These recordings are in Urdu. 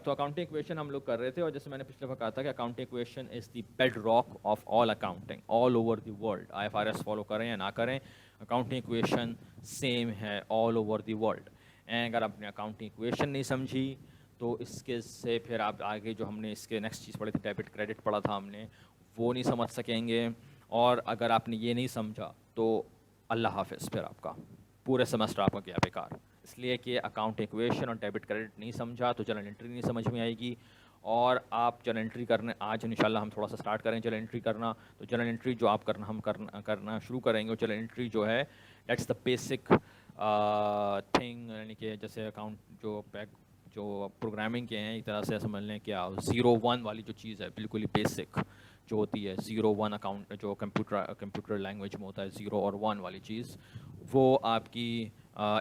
تو اکاؤنٹنگ ایکویشن ہم لوگ کر رہے تھے, اور جیسے میں نے پچھلے وقت کہا تھا کہ accounting equation is the bedrock of all accounting all over the world. IFRS follow کریں یا نہ کریں, اکاؤنٹنگ ایکویشن سیم ہے آل اوور دی ورلڈ. اگر آپ نے اکاؤنٹنگ ایکویشن نہیں سمجھی تو اس کے سے پھر آپ آگے جو ہم نے اس کے نیکسٹ چیز پڑھی تھی ڈیبٹ کریڈٹ پڑھا تھا ہم نے, وہ نہیں سمجھ سکیں گے. اور اگر آپ نے یہ نہیں سمجھا تو اللہ حافظ, پھر آپ کا پورے سیمسٹر آپ کا گیا بیکار. اس لیے کہ اکاؤنٹ ایکویشن اور ڈیبٹ کریڈٹ نہیں سمجھا تو جرنل انٹری نہیں سمجھ میں آئے گی. اور آپ جرنل انٹری کرنے آج انشاءاللہ ہم تھوڑا سا سٹارٹ کریں جرنل انٹری کرنا. تو جرنل انٹری جو آپ کرنا شروع کریں گے, جرنل انٹری جو ہے دیٹس دا بیسک تھنگ, یعنی کہ جیسے اکاؤنٹ جو پروگرامنگ کے ہیں ایک طرح سے سمجھ لیں کیا 0-1 والی جو چیز ہے بالکل ہی بیسک جو ہوتی ہے 0-1 اکاؤنٹ جو کمپیوٹر لینگویج میں ہوتا ہے 0 اور 1 والی چیز, وہ آپ کی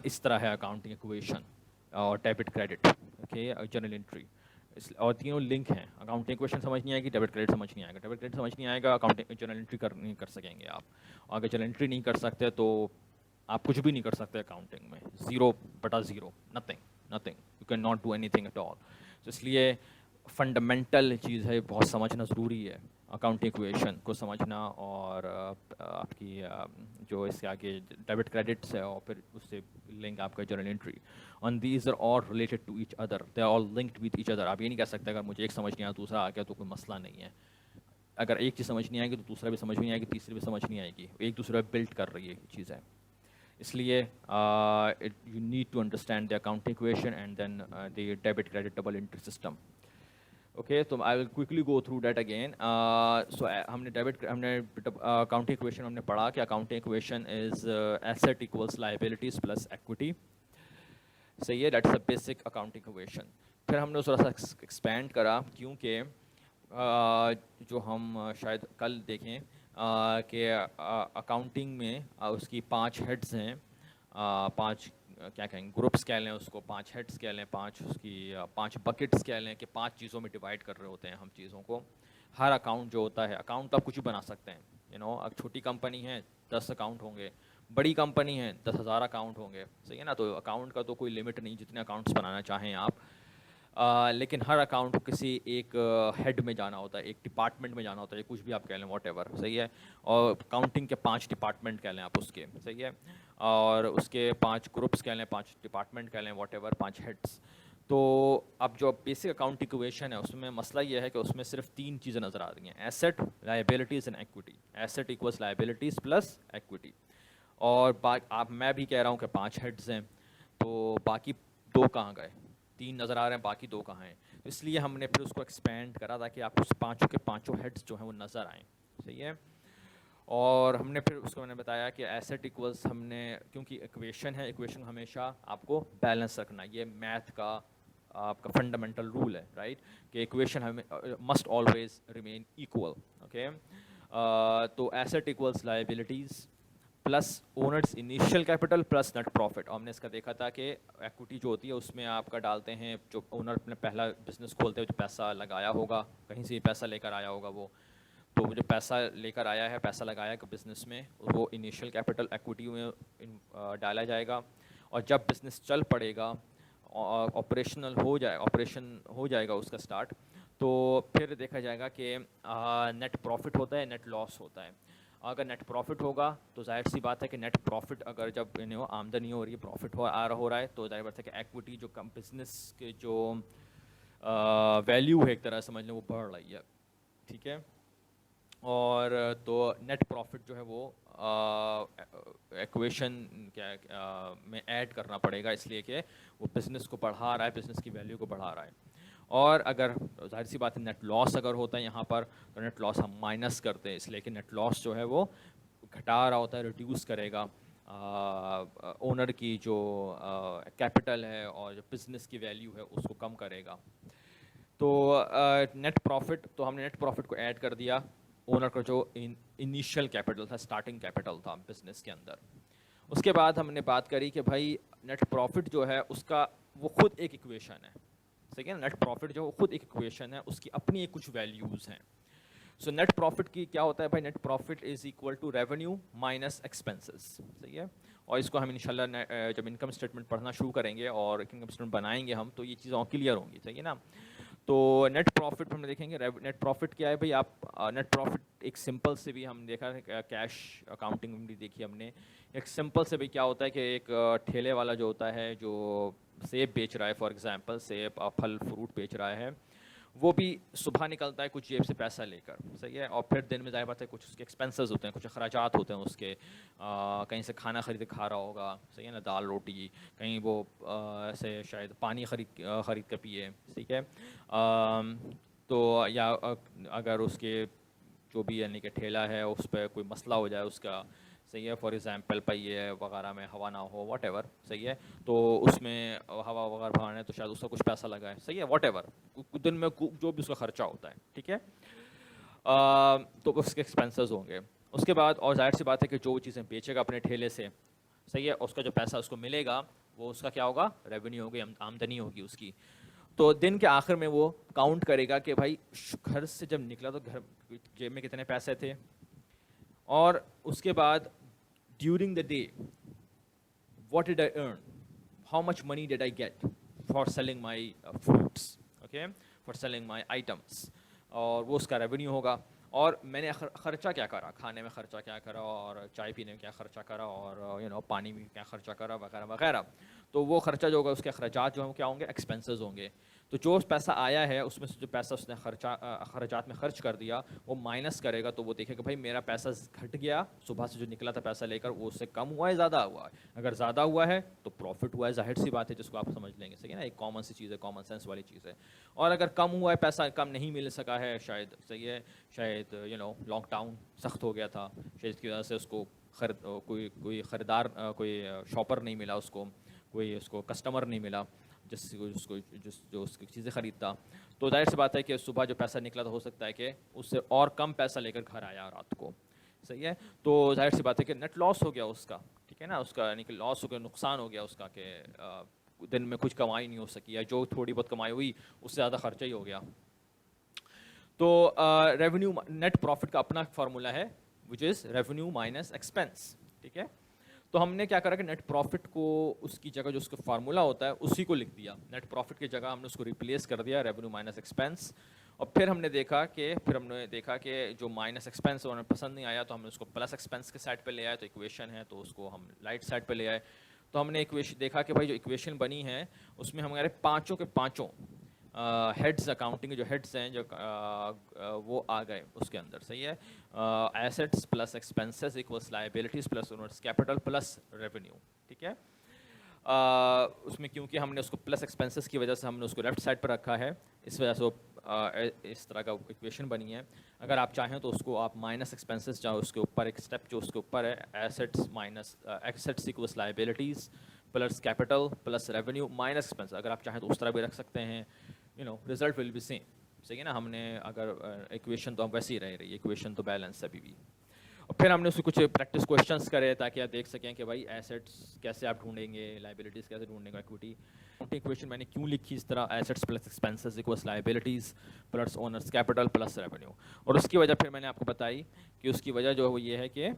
اس طرح ہے اکاؤنٹنگ ایکویشن اور debit credit, okay, journal entry. اور تینوں لنک ہیں. اکاؤنٹنگ ایکویشن سمجھ نہیں آئے گی, ڈیبٹ کریڈٹ سمجھ نہیں آئے گا. ڈیبٹ کریڈٹ سمجھ نہیں آئے گا, اکاؤنٹنگ جرنل انٹری نہیں کر سکیں گے آپ. اگر جرنل انٹری نہیں کر سکتے تو آپ کچھ بھی نہیں کر سکتے اکاؤنٹنگ میں. 0/0 nothing you can not do anything at all. تو اس لیے فنڈامنٹل چیز ہے, بہت سمجھنا ضروری ہے اکاؤنٹنگ ایکویشن کو سمجھنا, اور آپ کی جو اس کے آگے ڈیبٹ کریڈٹس ہے اور پھر اس سے لنک آپ کا journal entry. and these are all related to each other, they are all linked with each other. آپ یہ نہیں کہہ سکتے اگر مجھے ایک سمجھ نہیں آیا دوسرا آ گیا تو کوئی مسئلہ نہیں ہے. اگر ایک چیز سمجھ نہیں آئے گی تو دوسرا بھی سمجھ نہیں آئے گی, تیسری بھی سمجھ نہیں آئے گی. ایک دوسرے پہ بلڈ کر رہی ہے چیزیں. اس لیے you need to understand the accounting equation and then the debit credit double entry system. Okay, so I will quickly go through that again. So ہم نے accounting equation ہم نے پڑھا کہ accounting equation is asset equals liabilities plus equity. صحیح ہے, that's the basic accounting equation. پھر ہم نے تھوڑا سا ایکسپینڈ کرا کیونکہ جو ہم شاید کل دیکھیں کہ اکاؤنٹنگ میں اس کی 5 ہیڈز ہیں, 5 کیا کہیں گروپس کہہ لیں اس کو, 5 ہیڈز کہہ لیں, 5 اس کی 5 بکٹس کہہ لیں کہ 5 چیزوں میں ڈیوائڈ کر رہے ہوتے ہیں ہم چیزوں کو. ہر اکاؤنٹ جو ہوتا ہے, اکاؤنٹ آپ کچھ بھی بنا سکتے ہیں, اگر چھوٹی کمپنی ہے 10 اکاؤنٹ ہوں گے, بڑی کمپنی ہے 10,000 اکاؤنٹ ہوں گے, صحیح ہے نا. تو اکاؤنٹ کا تو کوئی لمٹ نہیں, جتنے اکاؤنٹس بنانا چاہیں آپ. لیکن ہر اکاؤنٹ کو کسی ایک ہیڈ میں جانا ہوتا ہے, ایک ڈپارٹمنٹ میں جانا ہوتا ہے, کچھ بھی آپ کہہ لیں واٹ ایور, صحیح ہے. اور اکاؤنٹنگ کے 5 ڈپارٹمنٹ کہہ لیں آپ اس کے, صحیح ہے. اور اس کے 5 گروپس کہہ لیں, 5 ڈپارٹمنٹ کہہ لیں, واٹ ایور, 5 ہیڈس. تو اب جو بیسک اکاؤنٹ ایکویشن ہے اس میں مسئلہ یہ ہے کہ اس میں صرف 3 چیزیں نظر آ رہی ہیں, asset, liabilities and equity. Asset equals liabilities plus equity. اور میں بھی کہہ رہا ہوں کہ 5 ہیڈز ہیں, تو باقی 2 کہاں گئے؟ 3 نظر آ رہے ہیں, باقی 2 کہاں ہیں؟ اس لیے ہم نے پھر اس کو ایکسپینڈ کرا تاکہ آپ اس 5 کے 5 ہیڈز جو ہیں وہ نظر آئیں, صحیح ہے. اور ہم نے پھر اس کو میں نے بتایا کہ ایسٹ ایکولس ہم نے, کیونکہ ایکویشن ہے, ایکویشن ہمیشہ آپ کو بیلنس رکھنا, یہ میتھ کا آپ کا فنڈامنٹل رول ہے, رائٹ, کہ ایکویشن ہمیں must always remain equal, okay. تو asset equals liabilities plus owners initial capital plus net profit. اور ہم نے اس کا دیکھا تھا کہ ایکویٹی جو ہوتی ہے اس میں آپ کا ڈالتے ہیں, جو اونر نے پہلا بزنس کھولتے ہوئے جو پیسہ لگایا ہوگا, کہیں سے پیسہ لے کر آیا ہوگا وہ, تو وہ جو پیسہ لے کر آیا ہے, پیسہ لگایا ہے بزنس میں, وہ انیشیل کیپٹل ایکویٹی میں ڈالا جائے گا. اور جب بزنس چل پڑے گا, آپریشن ہو جائے گا اس کا اسٹارٹ, تو پھر دیکھا جائے گا کہ نیٹ پروفٹ ہوتا ہے, نیٹ لاس ہوتا ہے. اگر نیٹ پروفٹ ہوگا تو ظاہر سی بات ہے کہ نیٹ پروفٹ اگر جب آمدنی ہو رہی ہے, پروفٹ ہو رہا ہے, تو ظاہر بات ہے کہ ایکویٹی جو بزنس کے جو ویلیو ہے ایک طرح سمجھ لیں وہ بڑھ رہی ہے, ٹھیک ہے. اور تو نیٹ پروفٹ جو ہے وہ ایکویشن میں ایڈ کرنا پڑے گا, اس لیے کہ وہ بزنس کو بڑھا رہا ہے, بزنس کی ویلیو کو بڑھا رہا ہے. اور اگر ظاہر سی بات ہے نیٹ لاس اگر ہوتا ہے یہاں پر, تو نیٹ لاس ہم مائنس کرتے ہیں, اس لیے کہ نیٹ لاس جو ہے وہ گھٹا رہا ہوتا ہے, ریڈیوس کرے گا اونر کی جو کیپٹل ہے اور جو بزنس کی ویلیو ہے اس کو کم کرے گا. تو نیٹ پروفٹ, تو ہم نے نیٹ پروفٹ کو ایڈ کر دیا اونر کا جو انیشیل کیپٹل تھا, اسٹارٹنگ کیپٹل تھا بزنس کے اندر. اس کے بعد ہم نے بات کری کہ بھائی نیٹ پروفٹ جو ہے اس کا وہ خود ایک ایکویشن ہے, ٹھیک ہے. نیٹ پروفٹ جو خود ایک ایکویشن ہے, اس کی اپنی ایک کچھ ویلیوز ہیں. سو نیٹ پروفٹ کی کیا ہوتا ہے بھائی, net profit is equal to revenue minus expenses, صحیح ہے. اور اس کو ہم انشاءاللہ جب انکم اسٹیٹمنٹ پڑھنا شروع کریں گے اور انکم اسٹیٹمنٹ بنائیں گے ہم, تو یہ چیزیں کلیئر ہوں گی, صحیح ہے نا. تو نیٹ پروفٹ ہم دیکھیں گے. نیٹ پروفٹ کیا ہے بھائی؟ آپ نیٹ پروفٹ ایک سمپل سے بھی ہم دیکھا ہے, کیش اکاؤنٹنگ بھی دیکھی ہم نے. ایک سمپل سے بھی کیا ہوتا ہے کہ ایک ٹھیلے والا جو ہوتا ہے, جو سیب بیچ رہا ہے, فار ایگزامپل سیب پھل فروٹ بیچ رہا ہے, وہ بھی صبح نکلتا ہے کچھ جیب سے پیسہ لے کر, صحیح ہے, اور پھر دن میں ظاہر بات ہے کچھ اس کے ایکسپینسز ہوتے ہیں, کچھ اخراجات ہوتے ہیں اس کے, کہیں سے کھانا خرید کے کھا رہا ہوگا, صحیح ہے نا, دال روٹی, کہیں وہ ایسے شاید پانی خرید کے پیے, ٹھیک ہے. تو یا اگر اس کے جو بھی یعنی کہ ٹھیلا ہے اس پہ کوئی مسئلہ ہو جائے اس کا, صحیح ہے, فار ایگزامپل پہیے وغیرہ میں ہوا نہ ہو, واٹ ایور, صحیح ہے, تو اس میں ہوا وغیرہ بھرانا ہے تو شاید اس کا کچھ پیسہ لگا ہے, صحیح ہے, واٹ ایور, دن میں جو بھی اس کا خرچہ ہوتا ہے, ٹھیک ہے, تو اس کے ایکسپینسز ہوں گے. اس کے بعد اور ظاہر سی بات ہے کہ جو چیزیں بیچے گا اپنے ٹھیلے سے, صحیح ہے, اس کا جو پیسہ اس کو ملے گا وہ اس کا کیا ہوگا؟ ریونیو ہوگی, آمدنی ہوگی اس کی. تو دن کے آخر میں وہ کاؤنٹ کرے گا کہ بھائی گھر سے جب نکلا تو گھر جیب میں کتنے پیسے تھے, اور اس کے بعد during the day what did I earn, how much money did I get for selling my fruits, okay, for selling my items, اور وہ اس کا ریونیو ہوگا. اور میں نے خرچہ کیا کرا, کھانے میں خرچہ کیا کرا, اور چائے پینے میں کیا خرچہ کرا, اور پانی میں کیا خرچہ کرا, وغیرہ وغیرہ. تو وہ خرچہ جو ہوگا اس کے اخراجات جو ہیں کیا ہوں گے؟ ایکسپینسز ہوں گے. تو جو پیسہ آیا ہے اس میں سے جو پیسہ اس نے اخراجات میں خرچ کر دیا وہ مائنس کرے گا, تو وہ دیکھے کہ بھائی میرا پیسہ گھٹ گیا, صبح سے جو نکلا تھا پیسہ لے کر وہ اس سے کم ہوا ہے, زیادہ ہوا ہے. اگر زیادہ ہوا ہے تو پروفٹ ہوا ہے, ظاہر سی بات ہے, جس کو آپ سمجھ لیں گے, صحیح ہے نا, ایک کامن سی چیز ہے, کامن سینس والی چیز ہے. اور اگر کم ہوا ہے, پیسہ کم نہیں مل سکا ہے شاید, صحیح ہے, شاید لاک ڈاؤن سخت ہو گیا تھا, شاید اس کی وجہ سے اس کو کوئی خریدار, کوئی شاپر نہیں ملا اس کو کسٹمر نہیں ملا جو اس کی چیزیں خریدتا, تو ظاہر سی بات ہے کہ صبح جو پیسہ نکلا تو ہو سکتا ہے کہ اس سے اور کم پیسہ لے کر گھر آیا رات کو, صحیح ہے. تو ظاہر سی بات ہے کہ نیٹ لاس ہو گیا اس کا, ٹھیک ہے نا, اس کا یعنی کہ لاس ہو گیا, نقصان ہو گیا اس کا, کہ دن میں کچھ کمائی نہیں ہو سکی, یا جو تھوڑی بہت کمائی ہوئی اس سے زیادہ خرچہ ہی ہو گیا. تو ریونیو نیٹ پروفٹ کا اپنا فارمولا ہے وچ از ریونیو مائنس ایکسپینس, ٹھیک ہے. تو ہم نے کیا کرا کہ نیٹ پروفٹ کو اس کی جگہ جو اس کا فارمولا ہوتا ہے اسی کو لکھ دیا, نیٹ پروفٹ کی جگہ ہم نے اس کو ریپلیس کر دیا ریونیو مائنس ایکسپینس. اور پھر ہم نے دیکھا کہ جو مائنس ایکسپینس انہیں پسند نہیں آیا, تو ہم نے اس کو پلس ایکسپینس کے سائڈ پہ لے آئے, تو ایکویشن ہے تو اس کو ہم رائٹ سائڈ پہ لے آئے. تو ہم نے دیکھا کہ بھائی جو ایکویشن بنی ہے اس میں ہمارے پانچوں کے پانچوں ہیڈز, اکاؤنٹنگ کے جو ہیڈز ہیں جو وہ آ گئے اس کے اندر, صحیح ہے. Assets plus expenses equals liabilities plus owners capital plus revenue, ٹھیک ہے. اس میں کیونکہ ہم نے اس کو پلس ایکسپینسز کی وجہ سے ہم نے اس کو لیفٹ سائڈ پر رکھا ہے, اس وجہ سے اس طرح کا ایکویشن بنی ہے. اگر آپ چاہیں تو اس کو آپ مائنس ایکسپینسز چاہو اس کے اوپر ایک اسٹیپ جو اس کے اوپر ہے, assets minus assets equals liabilities plus capital plus revenue minus expense, اگر آپ چاہیں تو اس طرح بھی رکھ سکتے ہیں, ریزلٹ ول بی سیم, صحیح ہے نا. ہم نے اگر ایکویشن تو ہم ویسے ہی رہ رہی ہے, ایکویشن تو بیلنس ابھی بھی. اور پھر ہم نے اس کو کچھ پریکٹس کویشچنس کرے تاکہ آپ دیکھ سکیں کہ بھائی ایسٹس کیسے آپ ڈھونڈیں گے, لائبلٹیز کیسے ڈھونڈیں گے, ایکویٹی. ایکویشن میں نے کیوں لکھی اس طرح, assets plus expenses equals liabilities plus owners capital plus revenue. اور اس کی وجہ پھر میں نے آپ کو بتائی کہ اس کی وجہ جو وہ یہ ہے کہ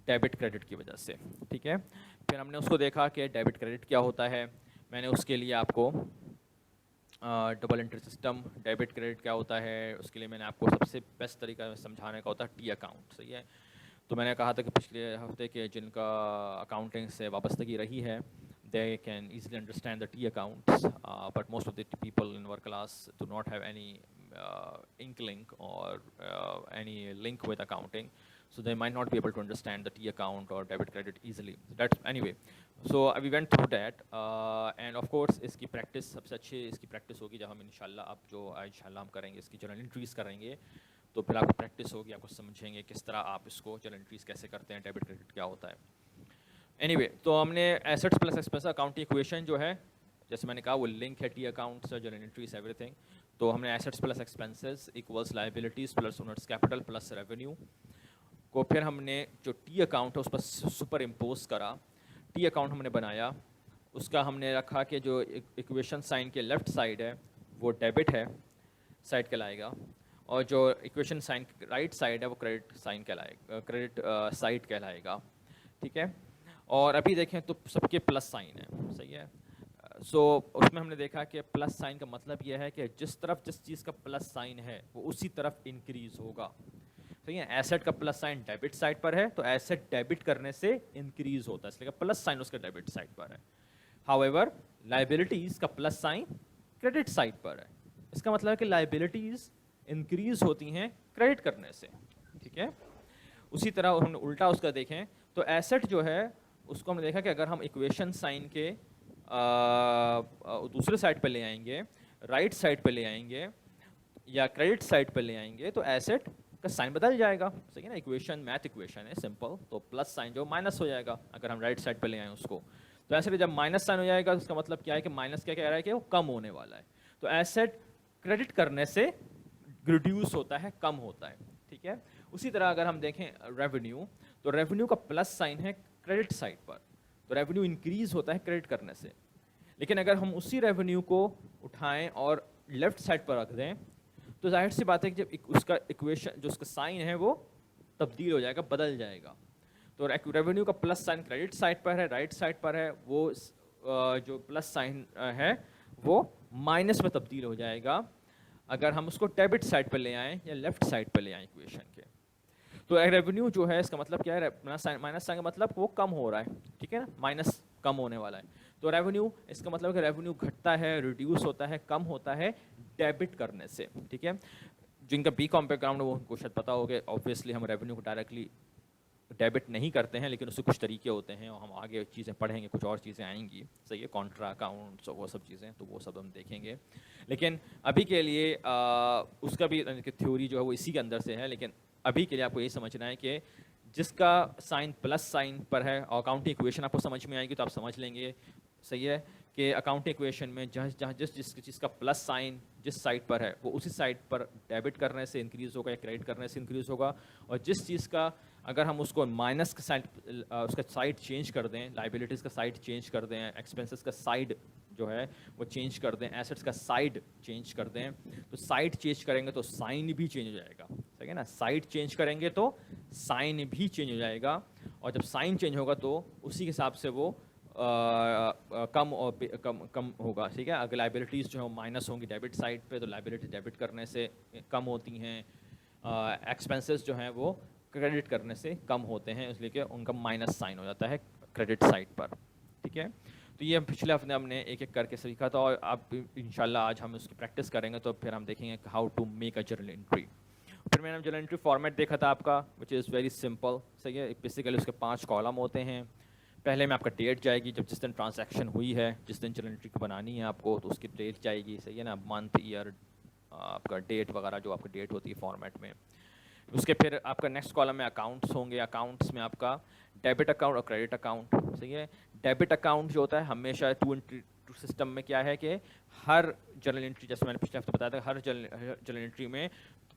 ڈیبٹ کریڈٹ کی وجہ سے, ٹھیک ہے. پھر ہم نے اس کو دیکھا کہ ڈیبٹ کریڈٹ کیا ہوتا ہے. میں نے اس کے لیے آپ کو double entry system, debit credit کیا ہوتا ہے, اس کے لیے میں نے آپ کو سب سے بیسٹ طریقہ سمجھانے کا ہوتا ہے ٹی اکاؤنٹ, صحیح ہے. تو میں نے کہا تھا کہ پچھلے ہفتے کے جن کا اکاؤنٹنگ سے وابستگی رہی ہے they can easily understand the T accounts, but most of the people in our class do not have any inkling or any link with accounting, so they might not be able to understand the T account or debit credit easily. That's anyway, so we went through that, and of course اس کی پریکٹس سب سے اچھی اس کی پریکٹس ہوگی جب ہم انشاءاللہ اب جو انشاءاللہ ہم کریں گے اس کی جرنل انٹریز کریں گے, تو پھر آپ کو پریکٹس ہوگی, آپ کو سمجھیں گے کس طرح آپ اس کو جرنل انٹریز کیسے کرتے ہیں, ڈیبٹ کریڈٹ کیا ہوتا ہے. اینی وے, تو ہم نے assets plus expense accounting equation جو ہے جیسے میں نے کہا وہ لنک ہے T accounts, journal entries, everything. تو ہم نے assets plus expenses equals liabilities plus owners capital plus revenue کو پھر ہم نے جو ٹی اکاؤنٹ ہے اس پر سپر امپوز کرا. ٹی اکاؤنٹ ہم نے بنایا, اس کا ہم نے رکھا کہ جو ایکویشن سائن کے لیفٹ سائڈ ہے وہ ڈیبٹ ہے سائڈ کہلائے گا, اور جو ایکویشن سائن رائٹ سائڈ ہے وہ کریڈٹ سائن کہلائے گا, کریڈٹ سائڈ کہلائے گا, ٹھیک ہے. اور ابھی دیکھیں تو سب کے پلس سائن ہے, صحیح ہے. سو اس میں ہم نے دیکھا کہ پلس سائن کا مطلب یہ ہے کہ جس طرف جس چیز کا پلس سائن ہے وہ اسی طرف انکریز ہوگا. صحیح ہے, ایسٹ کا پلس سائن ڈیبٹ سائڈ پر ہے تو ایسٹ ڈیبٹ کرنے سے انکریز ہوتا ہے, اس لیے کہ پلس سائن اس کا ڈیبٹ سائڈ پر ہے. ہاؤ ایور لائبلٹیز کا پلس سائن کریڈٹ سائڈ پر ہے, اس کا مطلب ہے کہ لائبلٹیز انکریز ہوتی ہیں کریڈٹ کرنے سے. ٹھیک ہے, اسی طرح ہم نے الٹا اس کا دیکھیں تو ایسٹ جو ہے اس کو ہم نے دیکھا کہ اگر ہم ایکویشن سائن کے دوسرے سائڈ پہ لے آئیں گے, رائٹ سائڈ پہ لے آئیں گے یا کریڈٹ سائڈ پہ لے آئیں گے تو ایسٹ کا سائن بدل جائے گا. صحیح ہے نا, ایکویشن میتھ ایکویشن ہے سمپل, تو پلس سائن جو مائنس ہو جائے گا اگر ہم رائٹ سائڈ پہ لے آئیں اس کو. تو ایسٹ جب مائنس سائن ہو جائے گا اس کا مطلب کیا ہے کہ مائنس کیا کہہ رہا ہے کہ وہ کم ہونے والا ہے. تو ایسٹ کریڈٹ کرنے سے ریڈیوس ہوتا ہے, کم ہوتا ہے. ٹھیک ہے, اسی طرح اگر ہم دیکھیں ریونیو تو ریونیو کا پلس سائن ہے کریڈٹ سائڈ پر, تو ریونیو انکریز ہوتا ہے کریڈٹ کرنے سے. لیکن اگر ہم اسی ریونیو کو اٹھائیں اور لیفٹ سائڈ پر رکھ دیں تو ظاہر سی بات ہے کہ جب اس کا ایکویشن جو اس کا سائن ہے وہ تبدیل ہو جائے گا, بدل جائے گا. تو ریونیو کا پلس سائن کریڈٹ سائڈ پر ہے, رائٹ سائڈ پر ہے, وہ جو پلس سائن ہے وہ مائنس میں تبدیل ہو جائے گا اگر ہم اس کو ڈیبٹ سائڈ پہ لے آئیں یا لیفٹ سائڈ پہ لے آئیں ایکویشن کے. تو ریونیو جو ہے اس کا مطلب کیا ہے, مائنس سائن کا مطلب وہ کم ہو رہا ہے. ٹھیک ہے نا, مائنس کم ہونے والا ہے. تو ریونیو اس کا مطلب کہ ریونیو گھٹتا ہے, ریڈیوس ہوتا ہے, کم ہوتا ہے ڈیبٹ کرنے سے. ٹھیک ہے, جن کا بی کام بیک گراؤنڈ ہے وہ ان کو شاید پتا ہوگا, آبویسلی ہم ریونیو کو ڈائریکٹلی ڈیبٹ نہیں کرتے ہیں لیکن اس سے کچھ طریقے ہوتے ہیں اور ہم آگے چیزیں پڑھیں گے, کچھ اور چیزیں آئیں گی. صحیح ہے, کانٹرا اکاؤنٹس اور وہ سب چیزیں, تو وہ سب ہم دیکھیں گے. لیکن ابھی کے لیے اس کا بھی تھیوری جو ہے وہ اسی کے اندر سے ہے, لیکن ابھی کے لیے آپ کو یہ سمجھنا ہے کہ جس کا سائن پلس سائن پر ہے اور اکاؤنٹنگ ایکویشن آپ کو سمجھ میں آئے گی تو آپ سمجھ لیں گے. صحیح ہے کہ اکاؤنٹنگ ایکویشن میں جہاں جس چیز کا پلس سائن جس سائڈ پر ہے وہ اسی سائڈ پر ڈیبٹ کرنے سے انکریز ہوگا یا کریڈٹ کرنے سے انکریز ہوگا, اور جس چیز کا اگر ہم اس کو مائنس کا سائڈ اس کا سائڈ چینج کر دیں, لائبلٹیز کا سائڈ چینج کر دیں, ایکسپینسز کا سائڈ جو ہے وہ چینج کر دیں, ایسٹس کا سائڈ چینج کر دیں, تو سائڈ چینج کریں گے تو سائن بھی چینج ہو جائے گا. ٹھیک ہے نا, سائڈ چینج کریں گے تو سائن بھی چینج ہو جائے گا, اور جب سائن چینج ہوگا تو اسی کے حساب سے وہ کم ہوگا. ٹھیک ہے, اگر لائبلٹیز جو ہے مائنس ہوں گی ڈیبٹ سائڈ پہ تو لائبلٹیز ڈیبٹ کرنے سے کم ہوتی ہیں, ایکسپینسز جو ہیں وہ کریڈٹ کرنے سے کم ہوتے ہیں, اس لیے کہ ان کا مائنس سائن ہو جاتا ہے کریڈٹ سائڈ پر. ٹھیک ہے, تو یہ پچھلے ہفتے ہم نے ایک ایک کر کے سیکھا تھا, اور اب انشاءاللہ آج ہم اس کی پریکٹس کریں گے تو پھر ہم دیکھیں گے how to make a journal entry. پھر میں نے جرنل انٹری فارمیٹ دیکھا تھا آپ کا, وچ از ویری سمپل. صحیح ہے, بیسیکلی اس کے 5 کالم ہوتے ہیں. پہلے میں آپ کا ڈیٹ جائے گی, جب جس دن ٹرانزیکشن ہوئی ہے, جس دن جرنل انٹری کو بنانی ہے آپ کو, تو اس کی ڈیٹ جائے گی. صحیح ہے نا, منتھ, ایئر, آپ کا ڈیٹ وغیرہ جو آپ کا ڈیٹ ہوتی ہے فارمیٹ میں. اس کے پھر آپ کا نیکسٹ کالم میں اکاؤنٹس ہوں گے. اکاؤنٹس میں آپ کا ڈیبٹ اکاؤنٹ اور کریڈٹ اکاؤنٹ. صحیح ہے, ڈیبٹ اکاؤنٹ جو ہوتا ہے ہمیشہ 2 انٹری سسٹم میں کیا ہے کہ ہر جرنل انٹری, جیسے میں نے پچھلے ہفتے بتایا تھا, ہر جرنل انٹری میں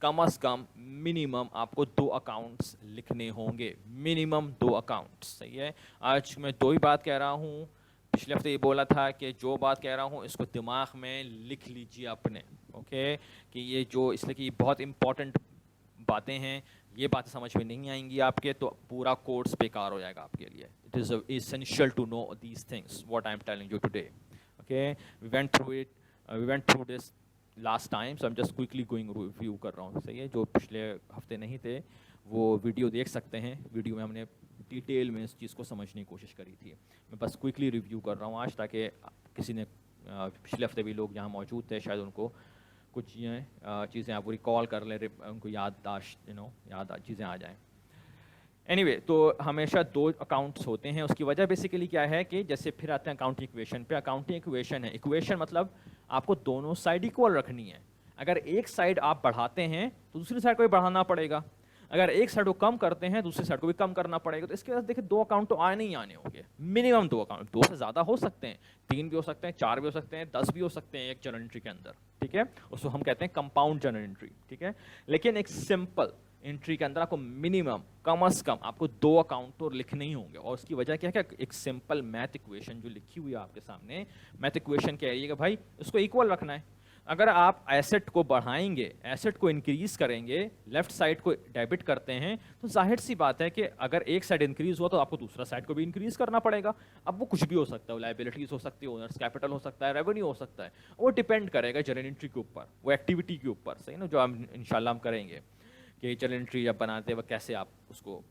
کم از کم منیمم آپ کو 2 اکاؤنٹس لکھنے ہوں گے, منیمم 2 اکاؤنٹس. صحیح ہے, آج میں 2 ہی بات کہہ رہا ہوں, پچھلے ہفتے یہ بولا تھا کہ جو بات کہہ رہا ہوں اس کو دماغ میں لکھ لیجیے اپنے. اوکے, کہ یہ جو اس لیے کہ یہ بہت امپورٹنٹ باتیں ہیں, یہ باتیں سمجھ میں نہیں آئیں گی آپ کے تو پورا کورس بیکار ہو جائے گا آپ کے لیے. It is essential to know these things what I am telling you today. Okay, we went through this last time, so I'm just quickly going review کر رہا ہوں. صحیح ہے, جو پچھلے ہفتے نہیں تھے وہ ویڈیو دیکھ سکتے ہیں. ویڈیو میں ہم نے ڈیٹیل میں اس چیز کو سمجھنے کی کوشش کری تھی. میں بس کوئکلی ریویو کر رہا ہوں آج, تاکہ کسی نے پچھلے ہفتے بھی لوگ یہاں موجود تھے, شاید ان کو کچھ چیزیں آپ ریکال کر لیں, ان کو یادداشت چیزیں آ جائیں. اینی وے, تو ہمیشہ 2 اکاؤنٹس ہوتے ہیں. اس کی وجہ بیسیکلی کیا ہے کہ جیسے پھر آتے ہیں اکاؤنٹنگ ایکویشن پہ. اکاؤنٹنگ ایکویشن ہے, ایکویشن مطلب آپ کو دونوں سائڈ ایکول رکھنی ہے. اگر ایک سائڈ آپ بڑھاتے ہیں تو دوسری سائڈ کو بھی بڑھانا پڑے گا, اگر ایک سائڈ کو کم کرتے ہیں دوسری سائڈ کو بھی کم کرنا پڑے گا. تو اس کے بعد دیکھیں 2 اکاؤنٹ تو آنے ہی آنے ہوں گے, منیمم 2 اکاؤنٹ. 2 سے زیادہ ہو سکتے ہیں, 3 بھی ہو سکتے ہیں, 4 بھی ہو سکتے ہیں, 10 بھی ہو سکتے ہیں ایک جرنل انٹری کے اندر. ٹھیک ہے, اس کو ہم کہتے ہیں کمپاؤنڈ جرنل انٹری. ٹھیک ہے, لیکن ایک سمپل انٹری کے اندر آپ کو منیمم کم از کم آپ کو 2 اکاؤنٹ تو لکھنے ہی ہوں گے. اور اس کی وجہ کیا ہے کہ ایک سمپل میتھ ایکویشن جو لکھی ہوئی ہے آپ کے سامنے, میتھ ایکویشن کہہ رہی ہے کہ بھائی اس کو ایکول رکھنا ہے. اگر آپ ایسٹ کو بڑھائیں گے, ایسٹ کو انکریز کریں گے, لیفٹ سائڈ کو ڈیبٹ کرتے ہیں, تو ظاہر سی بات ہے کہ اگر ایک سائڈ انکریز ہوا تو آپ کو دوسرا سائڈ کو بھی انکریز کرنا پڑے گا. اب وہ کچھ بھی ہو سکتا ہے, لائبلٹیز ہو سکتی ہے, اونرس کیپٹل ہو سکتا ہے, ریونیو ہو سکتا ہے, وہ ڈپینڈ کرے گا جرنل انٹری کے اوپر, وہ ایکٹیویٹی کے اوپر, صحیح نا, جو ہم انشاءاللہ ہم کریں گے کہ جرنل انٹری جب بناتے وقت کیسے آپ اس کو,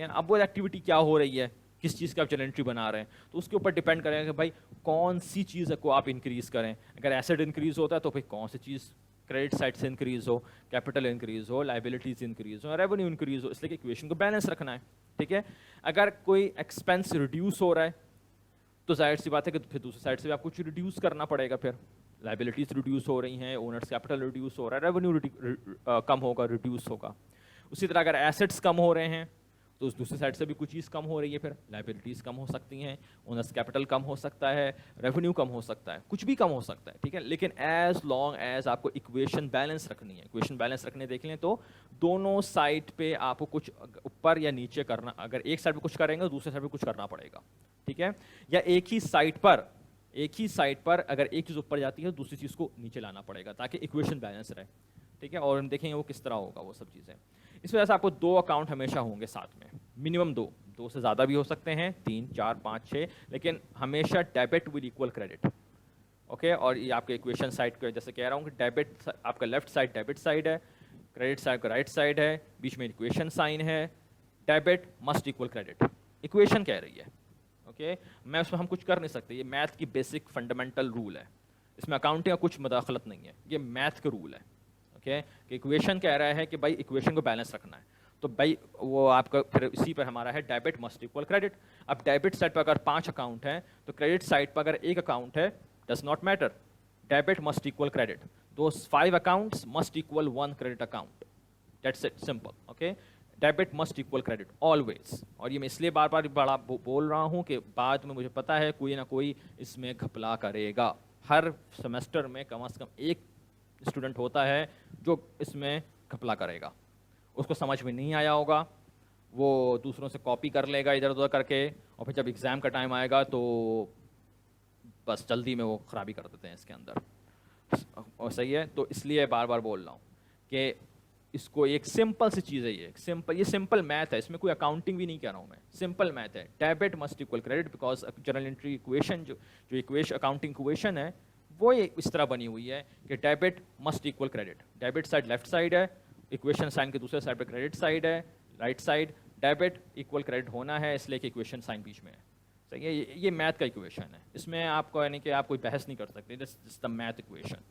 اب وہ ایکٹیویٹی کیا ہو رہی ہے, کس چیز کا آپ جرنل انٹری بنا رہے ہیں, تو اس کے اوپر ڈپینڈ کرے گا کہ بھائی کون سی چیز کو آپ انکریز کریں. اگر ایسٹ انکریز ہوتا ہے تو پھر کون سی چیز کریڈٹ سائڈ سے انکریز ہو, کیپٹل انکریز ہو, لائبلٹیز انکریز ہو, ریونیو انکریز ہو, اس لیے کہ ایکویشن کو بیلنس رکھنا ہے. ٹھیک ہے, اگر کوئی ایکسپینس ریڈیوس ہو رہا ہے تو ظاہر سی بات ہے کہ پھر دوسری سائڈ سے بھی آپ کو کچھ ریڈیوس کرنا پڑے گا, پھر لائبلٹیز ریڈیوس ہو رہی ہیں, اونرس کیپٹل ریڈیوس ہو رہا ہے, ریونیو کم ہوگا, ریڈیوس ہوگا. اسی طرح اگر ایسٹس کم ہو رہے ہیں تو اس دوسری سائڈ سے بھی کچھ چیز کم ہو رہی ہے, پھر لائبلٹیز کم ہو سکتی ہیں, اونرس کیپٹل کم ہو سکتا ہے, ریونیو کم ہو سکتا ہے, کچھ بھی کم ہو سکتا ہے. ٹھیک ہے, لیکن ایز لانگ ایز آپ کو اکویشن بیلنس رکھنی ہے, اکویشن بیلنس رکھنے دیکھ لیں تو دونوں سائڈ پہ آپ کو کچھ اوپر یا نیچے کرنا, اگر ایک سائڈ پہ کچھ کریں گے تو دوسرے سائڈ پہ کچھ کرنا پڑے گا. ٹھیک ہے, یا ایک ہی سائڈ پر اگر ایک چیز اوپر جاتی ہے تو دوسری چیز کو نیچے لانا پڑے گا تاکہ اکویشن بیلنس رہے. ٹھیک ہے, اور ہم دیکھیں گے وہ کس طرح ہوگا وہ سب چیزیں. اس وجہ سے آپ کو 2 اکاؤنٹ ہمیشہ ہوں گے ساتھ میں, منیمم 2 سے زیادہ بھی ہو سکتے ہیں, 3, 4, 5, 6, لیکن ہمیشہ ڈیبٹ ول ایکول کریڈٹ. اوکے, اور یہ آپ کے ایکویشن سائڈ کو جیسے کہہ رہا ہوں کہ ڈیبٹ آپ کا لیفٹ سائڈ ڈیبٹ سائڈ ہے, کریڈٹ سائڈ کا رائٹ سائڈ ہے, بیچ میں ایکویشن سائن ہے, debit must equal credit, equation کہہ رہی ہے. اوکے, میں اس میں ہم کچھ کر نہیں سکتے, یہ میتھ کی بیسک فنڈامنٹل رول ہے, اس میں اکاؤنٹنگ کا کچھ مداخلت نہیں ہے, یہ میتھ کا رول ہے. اوکے, کہ ایکویشن کہہ رہا ہے کہ بھائی ایکویشن کو بیلنس رکھنا ہے, تو بھائی وہ آپ کا پھر اسی پر ہمارا ہے ڈیبٹ مسٹ ایکول کریڈٹ. اب ڈیبٹ سائڈ پر اگر 5 اکاؤنٹ ہیں تو کریڈٹ سائڈ پر اگر 1 اکاؤنٹ ہے does not metre, debit must equal credit, those 5 accounts must equal 1 credit account. That's it, simple. Okay, debit must equal credit always. اور یہ میں اس لیے بار بار بڑا بول رہا ہوں کہ بعد میں مجھے پتا ہے کوئی نہ کوئی اس میں گھپلا کرے گا. ہر سیمسٹر میں کم از کم ایک اسٹوڈنٹ ہوتا ہے جو اس میں گھپلا کرے گا, اس کو سمجھ میں نہیں آیا ہوگا, وہ دوسروں سے کاپی کر لے گا ادھر ادھر کر کے, اور پھر جب ایگزام کا ٹائم آئے گا تو بس جلدی میں وہ خرابی کر دیتے ہیں اس کے اندر. اور صحیح ہے, تو اس لیے بار بار بول رہا ہوں کہ اس کو ایک سمپل سی چیز ہے, یہ سمپل میتھ ہے, اس میں کوئی اکاؤنٹنگ بھی نہیں کہہ رہا ہوں میں, سمپل میتھ ہے. Debit must equal credit because journal entry equation جو ایکویشن اکاؤنٹنگ ایکویشن ہے وہ اس طرح بنی ہوئی ہے کہ debit must equal credit. Debit side left side ہے, ایکویشن سائن کے دوسرے سائڈ پہ کریڈٹ سائڈ ہے, right side debit equal credit ہونا ہے, اس لیے کہ ایکویشن سائن بیچ میں ہے. صحیح ہے, یہ میتھ کا ایکویشن ہے, اس میں آپ کو یعنی کہ آپ کوئی بحث نہیں کر سکتے, دس دا میتھ ایکویشن.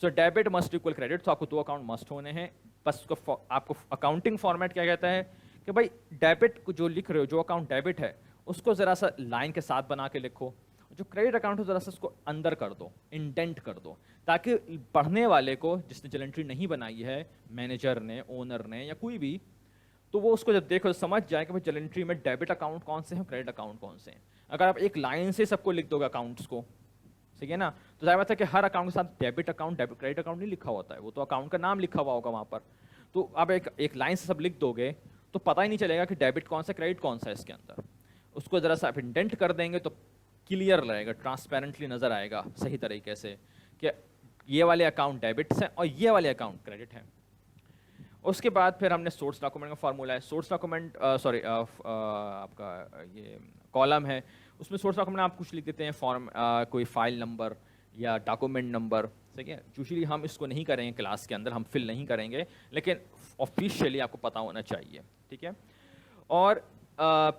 سو ڈیبٹ مسٹ ایکول کریڈٹ, تو آپ کو 2 اکاؤنٹ مسٹ ہونے ہیں. بس آپ کو اکاؤنٹنگ فارمیٹ کیا کہتا ہے کہ بھائی ڈیبٹ کو جو لکھ رہے ہو, جو اکاؤنٹ ڈیبٹ ہے اس کو ذرا سا لائن کے ساتھ بنا کے لکھو, جو کریڈٹ اکاؤنٹ ہو ذرا سا اس کو اندر کر دو, انڈینٹ کر دو, تاکہ پڑھنے والے کو جس نے جرنل انٹری نہیں بنائی ہے, مینیجر نے, اونر نے یا کوئی بھی, تو وہ اس کو جب دیکھو سمجھ جائے کہ بھائی جرنل انٹری میں ڈیبٹ اکاؤنٹ کون سے ہیں, کریڈٹ اکاؤنٹ کون سے ہیں. اگر آپ ایک لائن سے سب کو لکھ دو گے اکاؤنٹس کو, ٹھیک ہے نا, تو ظاہر بات ہے کہ ہر اکاؤنٹ کے ساتھ ڈیبٹ اکاؤنٹ کریڈٹ اکاؤنٹ نہیں لکھا ہوتا ہے, وہ تو اکاؤنٹ کا نام لکھا ہوا ہوگا وہاں پر. تو آپ ایک لائن سے سب لکھ دو گے تو پتہ ہی نہیں چلے گا کہ ڈیبٹ کون سا کریڈٹ کون سا ہے اس کے اندر. اس کو ذرا سا آپ انڈینٹ کر دیں گے تو کلیئر رہے گا, ٹرانسپیرنٹلی نظر آئے گا صحیح طریقے سے کہ یہ والے اکاؤنٹ ڈیبٹس ہیں اور یہ والے اکاؤنٹ کریڈٹ ہیں. اس کے بعد پھر ہم نے سورس ڈاکومنٹ کا فارمولا ہے, سورس ڈاکومنٹ آپ کا یہ کالم ہے, اس میں سورس ڈاکومنٹ آپ کچھ لکھ دیتے ہیں, فارم کوئی فائل نمبر یا ڈاکومنٹ نمبر. ٹھیک ہے, یوزلی ہم اس کو نہیں کریں گے کلاس کے اندر, ہم فل نہیں کریں گے, لیکن آفیشیلی آپ کو پتہ ہونا چاہیے. ٹھیک ہے, اور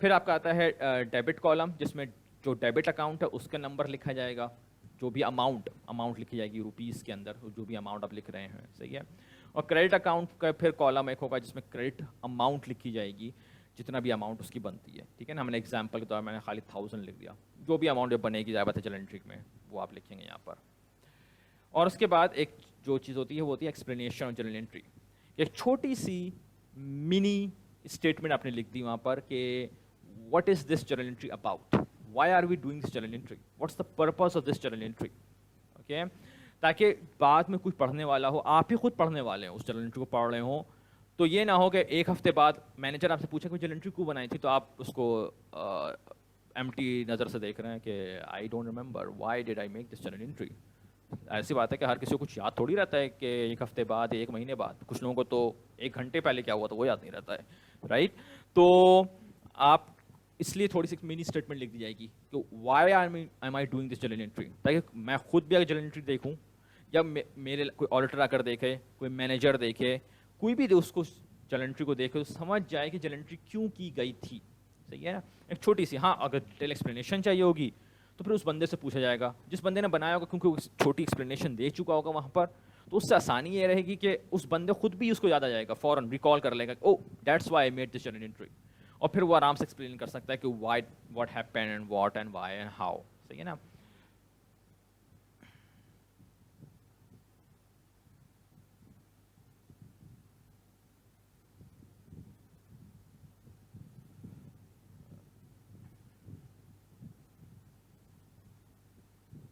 پھر آپ کا آتا ہے ڈیبٹ کالم, جس میں جو ڈیبٹ اکاؤنٹ ہے اس کا نمبر لکھا جائے گا, جو بھی اماؤنٹ لکھی جائے گی روپیز کے اندر, جو بھی اماؤنٹ آپ لکھ رہے ہیں. صحیح ہے, اور کریڈٹ اکاؤنٹ کا پھر کالم ایک ہوگا جس میں کریڈٹ اماؤنٹ لکھی جائے گی, جتنا بھی اماؤنٹ اس کی بنتی ہے. ٹھیک ہے نا, ہم نے ایگزامپل کے طور میں نے خالی 1000 لکھ دیا, جو بھی اماؤنٹ بنے گی ظاہر ہے جرنل انٹری میں وہ آپ لکھیں گے یہاں پر. اور اس کے بعد ایک جو چیز ہوتی ہے وہ ہوتی ہے ایکسپلینیشن آف جرنل انٹری. ایک چھوٹی سی منی اسٹیٹمنٹ آپ نے لکھ دی وہاں پر کہ what is this journal entry about, why are we doing this journal entry, what's the purpose of this journal entry. Okay, تاکہ بعد میں کچھ پڑھنے والا ہو, آپ ہی خود پڑھنے والے ہیں اس جرنل انٹری کو پڑھ رہے ہوں, تو یہ نہ ہو کہ ایک ہفتے بعد مینیجر آپ سے پوچھے کہ جرنل انٹری کیوں بنائی تھی, تو آپ اس کو ایمٹی نظر سے دیکھ رہے ہیں کہ I don't remember why did I make this journal entry. ایسی بات ہے کہ ہر کسی کو کچھ یاد تھوڑی رہتا ہے کہ ایک ہفتے بعد ایک مہینے بعد. کچھ لوگوں کو تو ایک گھنٹے پہلے کیا ہوا تھا وہ یاد نہیں رہتا ہے, رائٹ. تو آپ اس لیے تھوڑی سی منی اسٹیٹمنٹ لکھ دی جائے گی کہ why am I doing this journal entry, تاکہ میں خود بھی اگر جرنل انٹری دیکھوں یا میرے کوئی آڈیٹر آ کر دیکھے, کوئی مینیجر دیکھے, کوئی بھی اس کو جرنل انٹری کو دیکھے تو سمجھ جائے کہ جرنل انٹری کیوں کی گئی تھی. صحیح ہے نا, ایک چھوٹی سی. ہاں اگر ڈیٹیل ایکسپلینیشن چاہیے ہوگی تو پھر اس بندے سے پوچھا جائے گا جس بندے نے بنایا ہوگا, کیونکہ وہ چھوٹی ایکسپلینیشن دے چکا ہوگا وہاں پر, تو اس سے آسانی یہ رہے گی کہ اس بندے خود بھی اس کو یاد آ جائے گا, فوراً ریکال کر لے گا, oh that's why I made this journal entry, اور پھر وہ آرام سے ایکسپلین کر سکتا ہے کہ why what happen and what and why and how. صحیح ہے نا.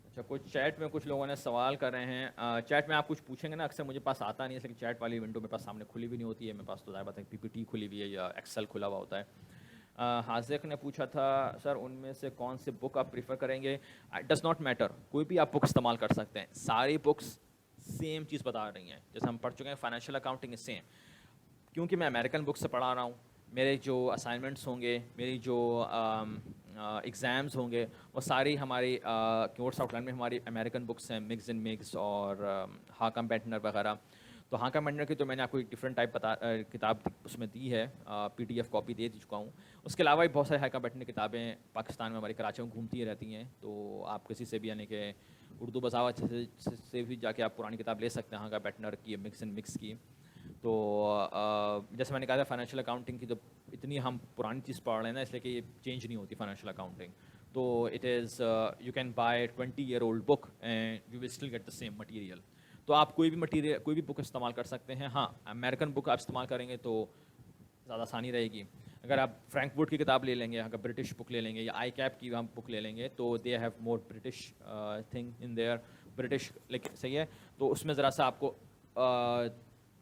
اچھا, کچھ چیٹ میں کچھ لوگوں نے سوال کر رہے ہیں. چیٹ میں آپ کچھ پوچھیں گے نا, اکثر مجھے پاس آتا نہیں ہے, لیکن چیٹ والی ونڈو میرے پاس سامنے کھلی بھی نہیں ہوتی ہے. میرے پاس تو ظاہر بات ہے پی پی ٹی کھلی ہوئی ہے یا ایکسل کھلا ہوا ہوتا ہے. حاذق نے پوچھا تھا سر ان میں سے کون سے بک آپ پریفر کریں گے. ڈز ناٹ میٹر, کوئی بھی آپ بک استعمال کر سکتے ہیں. ساری بکس سیم چیز بتا رہی ہیں. جیسے ہم پڑھ چکے ہیں فائنینشیل اکاؤنٹنگ از سیم, کیونکہ میں امریکن بک سے پڑھا رہا ہوں. میرے جو اسائنمنٹس ہوں گے, میری جو ایگزامز ہوں گے, وہ ساری ہماری کورس آؤٹ لائن میں ہماری امریکن بکس ہیں, مکس اینڈ مکس اور ہاکم بینٹنر وغیرہ. تو ہاکم بینٹنر کی تو میں نے آپ کو ایک ڈفرینٹ ٹائپ کتاب اس میں دی ہے, پی ڈی ایف کاپی دے چکا ہوں. اس کے علاوہ بھی بہت ساری ہاکم بینٹنر کتابیں پاکستان میں ہماری کراچی میں گھومتی رہتی ہیں. تو آپ کسی سے بھی یعنی کہ اردو بساوت سے بھی جا کے آپ پرانی کتاب لے سکتے ہیں ہاکم بینٹنر کی, مکس اینڈ مکس کی. تو جیسے میں نے کہا تھا فائنینشیل اکاؤنٹنگ کی تو اتنی ہم پرانی چیز پڑھ رہے ہیں نا, اس لیے کہ یہ چینج نہیں ہوتی فائنینشیل اکاؤنٹنگ. تو it is you can buy 20-year-old book and you will still get the same material. تو آپ کوئی بھی مٹیریل, کوئی بھی بک استعمال کر سکتے ہیں. ہاں امریکن بک آپ استعمال کریں گے تو زیادہ آسانی رہے گی. اگر آپ فرینک ووڈ کی کتاب لے لیں گے, اگر برٹش بک لے لیں گے, یا آئی کیپ کی ہم بک لے لیں گے, تو they have more British thing in there, British like. صحیح ہے, تو اس میں ذرا سا آپ کو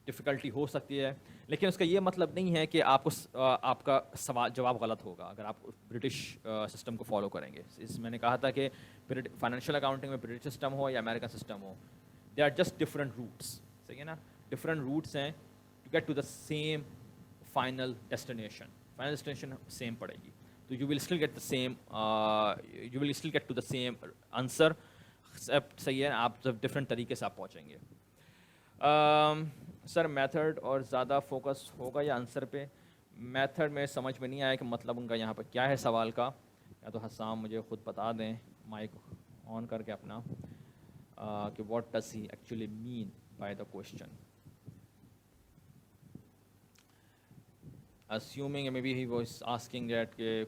ڈفیکلٹی ہو سکتی ہے, لیکن اس کا یہ مطلب نہیں ہے کہ آپ کو آپ کا سوال جواب غلط ہوگا اگر آپ برٹش سسٹم کو فالو کریں گے. میں نے کہا تھا کہ فائنینشیل اکاؤنٹنگ میں برٹش سسٹم ہو یا امریکن سسٹم ہو, they are just different routes. صحیح ہے نا, ڈفرنٹ روٹس ہیں to get to the same final destination. Final destination same پڑے گی, تو you will still get the same, you will still get to the same answer. صحیح ہے, آپ جب ڈفرنٹ طریقے سے آپ پہنچیں گے. سر میتھڈ اور زیادہ فوکس ہوگا یا آنسر پہ. میتھڈ میں سمجھ میں نہیں آیا کہ مطلب ان کا یہاں پہ کیا ہے سوال کا, یا تو حسام مجھے خود بتا دیں مائک آن کر کے اپنا, کہ what does he actually mean by the question. Assuming maybe he was asking that کہ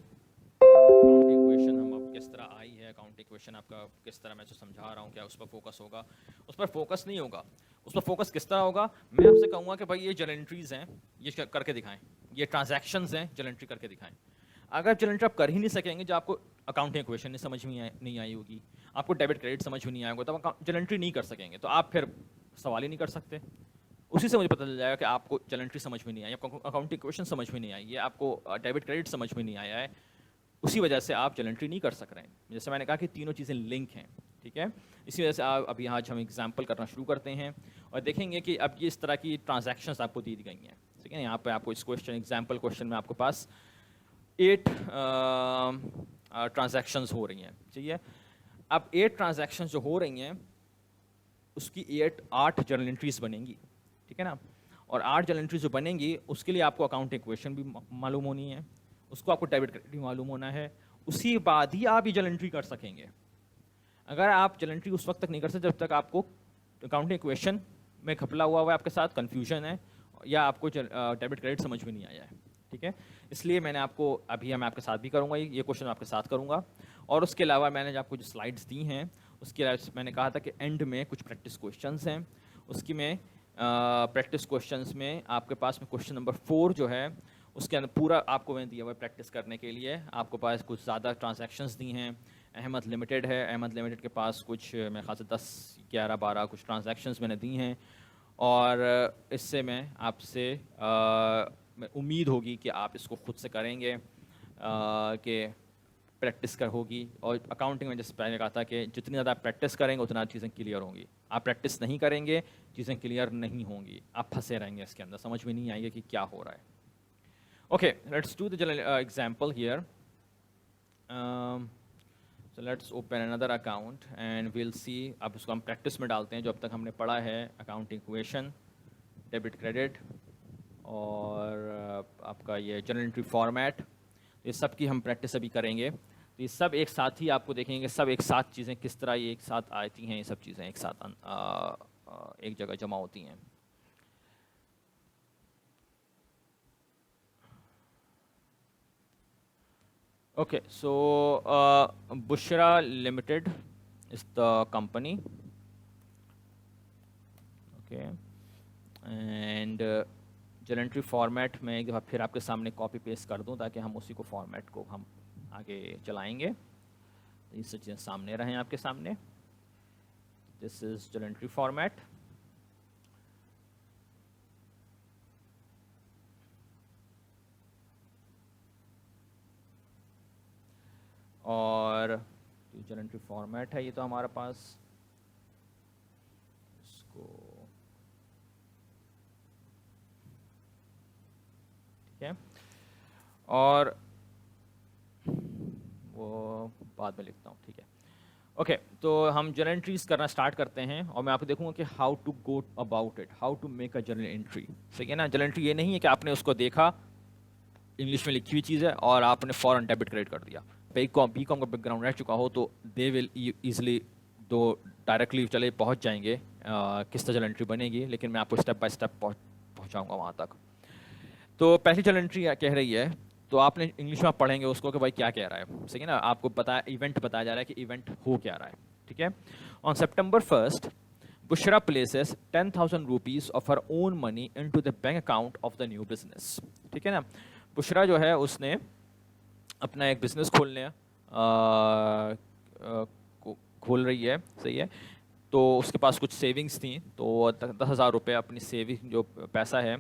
اکاؤنٹ ایکویشن ہم اب کس طرح آئی ہے, اکاؤنٹ ایکویشن آپ کا کس طرح میں جو سمجھا رہا ہوں, کیا اس پر فوکس ہوگا. اس پر فوکس نہیں ہوگا. اس پر فوکس کس طرح ہوگا, میں آپ سے کہوں گا کہ بھائی یہ جرنل انٹریز ہیں, یہ کر کے دکھائیں. یہ ٹرانزیکشنز ہیں, جرنل انٹری کر کے دکھائیں. اگر جرنل انٹری آپ کر ہی نہیں سکیں گے, جو آپ کو اکاؤنٹنگ ایکویشن نہیں سمجھ میں نہیں آئی ہوگی, آپ کو ڈیبٹ کریڈٹ سمجھ میں نہیں آئے گا, تو آپ جرنل انٹری نہیں کر سکیں گے, تو آپ پھر سوال ہی نہیں کر سکتے. اسی سے مجھے پتہ چل جائے گا کہ آپ کو جرنل انٹری سمجھ میں نہیں آئی, آپ کو اکاؤنٹنگ ایکویشن سمجھ میں نہیں آئی ہے, آپ کو ڈیبٹ کریڈٹ سمجھ میں نہیں آیا ہے. اسی وجہ سے آپ جرنل انٹری نہیں کر سک رہے ہیں. جیسے میں نے کہا کہ تینوں چیزیں لنک ہیں, ٹھیک ہے. اسی وجہ سے آپ ابھی آج ہم ایگزامپل کرنا شروع کرتے ہیں اور دیکھیں گے کہ اب یہ اس طرح کی ٹرانزیکشنز آپ کو دی گئی ہیں. ٹھیک ہے, یہاں پہ آپ کو اس کوشچن ایگزامپل کوشچن میں آپ کے پاس 8 ٹرانزیکشنز ہو رہی ہیں. ٹھیک ہے, اب 8 ٹرانزیکشنز جو ہو رہی ہیں اس کی 8 جرنل انٹریز بنیں گی. ٹھیک ہے نا, اور 8 جرنل انٹریز جو بنیں گی اس کے لیے آپ کو اکاؤنٹ ایکویشن بھی معلوم ہونی ہے, اس کو آپ کو ڈیبٹ کریڈٹ بھی معلوم ہونا ہے. اسی بعد ہی آپ یہ جرنل انٹری کر سکیں گے. اگر آپ جرنل انٹری اس وقت تک نہیں کر سکتے جب تک آپ کو اکاؤنٹنگ ایکویشن میں گھپلا ہوا ہے, آپ کے ساتھ کنفیوژن ہے, یا آپ کو ڈیبٹ کریڈٹ سمجھ میں نہیں آیا ہے. ٹھیک ہے, اس لیے میں نے آپ کو ابھی میں آپ کے ساتھ بھی کروں گا, یہ کوشچن آپ کے ساتھ کروں گا. اور اس کے علاوہ میں نے آپ کو جو سلائڈس دی ہیں اس کے علاوہ میں نے کہا تھا کہ اینڈ میں کچھ پریکٹس کوشچنس ہیں. اس کی میں پریکٹس کوشچنس میں آپ کے پاس میں کوشچن نمبر 4 جو ہے اس کے اندر پورا آپ کو میں دیا ہوا ہے پریکٹس کرنے کے لیے. آپ کے پاس کچھ زیادہ ٹرانزیکشنز دی ہیں. احمد لمیٹڈ ہے, احمد لمیٹڈ کے پاس کچھ میرے خیال سے 10-11-12 کچھ ٹرانزیکشنز میں نے دی ہیں, اور اس سے میں آپ سے امید ہوگی کہ آپ اس کو خود سے کریں گے, کہ پریکٹس کر ہوگی. اور اکاؤنٹنگ میں جیسے پہلے کہا تھا کہ جتنی زیادہ آپ پریکٹس کریں گے اتنا چیزیں کلیئر ہوں گی. آپ پریکٹس نہیں کریں گے چیزیں کلیئر نہیں ہوں گی, آپ پھنسے رہیں گے اس کے اندر, سمجھ میں نہیں آئے گا کہ کیا ہو رہا ہے. Okay, let's do the example here. So let's open another account and we'll see. اب اس کو ہم پریکٹس میں ڈالتے ہیں جو اب تک ہم نے پڑھا ہے, اکاؤنٹنگ ایکویشن, ڈیبٹ کریڈٹ, اور آپ کا یہ جرنل انٹری فارمیٹ, یہ سب کی ہم پریکٹس ابھی کریں گے. تو یہ سب ایک ساتھ ہی آپ کو دیکھیں گے, سب ایک ساتھ چیزیں کس طرح یہ ایک ساتھ آتی ہیں, یہ سب چیزیں ایک ساتھ ایک جگہ جمع ہوتی ہیں. Okay, so Bushra Limited is the company. Okay, and journal entry format میں ایک دفعہ پھر آپ کے سامنے کاپی پیسٹ کر دوں تاکہ ہم اسی کو فارمیٹ کو ہم آگے چلائیں گے. یہ سب چیزیں سامنے رہیں آپ کے سامنے. This is journal entry format. اور جرنل انٹری فارمیٹ ہے یہ تو ہمارے پاس, اس کو ٹھیک ہے, اور وہ بعد میں لکھتا ہوں, ٹھیک ہے. اوکے, تو ہم جرنل انٹریز کرنا اسٹارٹ کرتے ہیں اور میں آپ کو دیکھوں گا کہ how to go about it, how to make a journal entry. ٹھیک ہے نا, جرنل انٹری یہ نہیں ہے کہ آپ نے اس کو دیکھا, انگلش میں لکھی ہوئی چیز ہے, اور آپ نے فوراً ڈیبٹ کریڈٹ کر دیا. بی کام کا بیک گراؤنڈ رہ چکا ہو تو دے ول ایزلی دو ڈائریکٹلی چلے پہنچ جائیں گے کس طرح جرنل انٹری بنے گی, لیکن میں آپ کو اسٹیپ بائی اسٹیپ پہنچاؤں گا وہاں تک. تو پہلی جرنل انٹری کہہ رہی ہے, تو آپ نے انگلش میں پڑھیں گے اس کو کہ بھائی کیا کہہ رہا ہے. صحیح ہے نا, آپ کو پتا ایونٹ بتایا جا رہا ہے کہ ایونٹ ہو کیا رہا ہے. ٹھیک ہے, آن September 1st Bushra places 10,000 rupees of her own money into the bank account of the new business. ٹھیک ہے نا, بشرا جو ہے اس نے اپنا ایک بزنس کھول رہی ہے. صحیح ہے, تو اس کے پاس کچھ سیونگس تھیں, تو 10,000 روپے اپنی سیونگ جو پیسہ ہے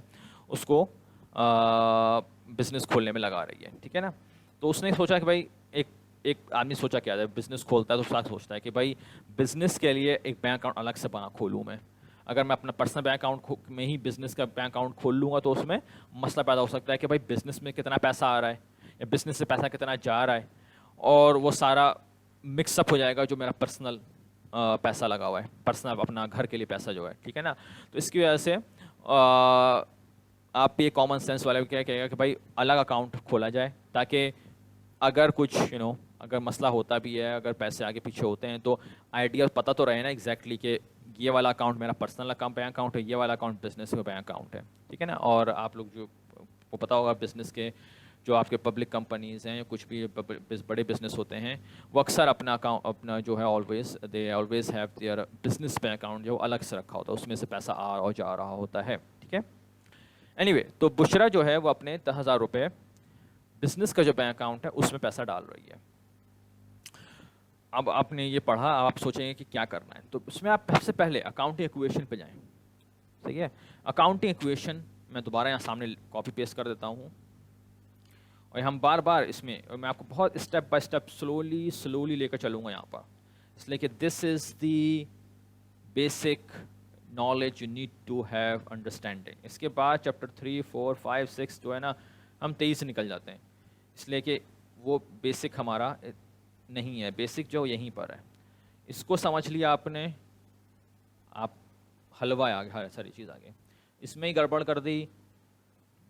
اس کو بزنس کھولنے میں لگا رہی ہے. ٹھیک ہے نا, تو اس نے سوچا کہ بھائی ایک آدمی سوچا کیا ہے, بزنس کھولتا ہے تو ساتھ سوچتا ہے کہ بھائی بزنس کے لیے ایک بینک اکاؤنٹ الگ سے کھولوں میں. اگر میں اپنا پرسنل بینک اکاؤنٹ میں ہی بزنس کا بینک اکاؤنٹ کھول لوں گا تو اس میں مسئلہ پیدا ہو سکتا ہے کہ بھائی بزنس میں کتنا پیسہ آ رہا ہے یا بزنس سے پیسہ کتنا جا رہا ہے, اور وہ سارا مکس اپ ہو جائے گا جو میرا پرسنل پیسہ لگا ہوا ہے, پرسنل اپنا گھر کے لیے پیسہ جو ہے. ٹھیک ہے نا, تو اس کی وجہ سے آپ یہ کامن سینس والے کیا کہے گا کہ بھائی الگ اکاؤنٹ کھولا جائے تاکہ اگر کچھ اگر مسئلہ ہوتا بھی ہے, اگر پیسے آگے پیچھے ہوتے ہیں تو آئیڈیا پتہ تو رہے نا ایگزیکٹلی کہ یہ والا اکاؤنٹ میرا پرسنل بینک اکاؤنٹ ہے, یہ والا اکاؤنٹ بزنس کا بینک اکاؤنٹ ہے. ٹھیک ہے نا, اور آپ لوگ جو کو پتہ ہوگا بزنس کے جو آپ کے پبلک کمپنیز ہیں, کچھ بھی بڑے بزنس ہوتے ہیں, وہ اکثر اپنا جو ہے they always have their business bank account جو الگ سے رکھا ہوتا ہے, اس میں سے پیسہ آ اور جا رہا ہوتا ہے. ٹھیک ہے, اینی وے, تو بشرا جو ہے وہ اپنے 10,000 روپے بزنس کا جو بینک اکاؤنٹ ہے اس میں پیسہ ڈال رہی ہے. اب آپ نے یہ پڑھا, اب آپ سوچیں گے کہ کیا کرنا ہے, تو اس میں آپ سب سے پہلے اکاؤنٹنگ ایکویشن پہ جائیں. صحیح ہے, اکاؤنٹنگ ایکویشن میں دوبارہ یہاں سامنے کاپی پیسٹ کر دیتا ہوں, اور ہم بار بار اس میں آپ کو بہت اسٹیپ بائی اسٹیپ سلولی لے کر چلوں گا یہاں پر, اس لیے کہ this is the basic knowledge you need to have understanding. اس کے بعد چیپٹر 3, 4, 5, 6 جو ہے نا ہم 23 سے نکل جاتے ہیں, اس لیے کہ وہ بیسک ہمارا نہیں ہے, بیسک جو یہیں پر ہے. اس کو سمجھ لیا آپ نے, آپ حلوہ آگے ساری چیز آگے, اس میں ہی گڑبڑ کر دی,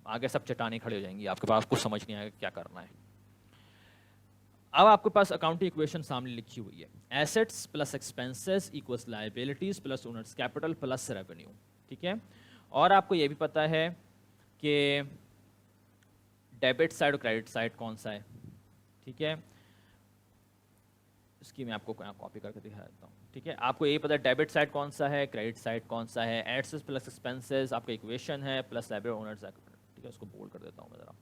آگے سب چٹانیں کھڑی ہو جائیں گی, آپ کے پاس کچھ سمجھ نہیں آئے گا کیا کرنا ہے. اب آپ کے پاس اکاؤنٹنگ ایکویشن سامنے لکھی ہوئی ہے, assets plus expenses equals liabilities plus owners capital plus revenue. ٹھیک ہے, اور آپ کو یہ بھی پتہ ہے کہ ڈیبٹ سائڈ اور کریڈٹ سائڈ کون سا ہے. ٹھیک ہے, اس کی میں آپ کو کاپی کر کے دکھا دیتا ہوں. ٹھیک ہے, آپ کو یہی پتہ ہے ڈیبٹ سائڈ کون سا ہے, کریڈٹ سائڈ کون سا ہے, ایسیٹس پلس ایکسپینسز آپ کا ایکویشن ہے, پلس لائبلٹی اونرز. ٹھیک ہے, اس کو بولڈ کر دیتا ہوں میں ذرا.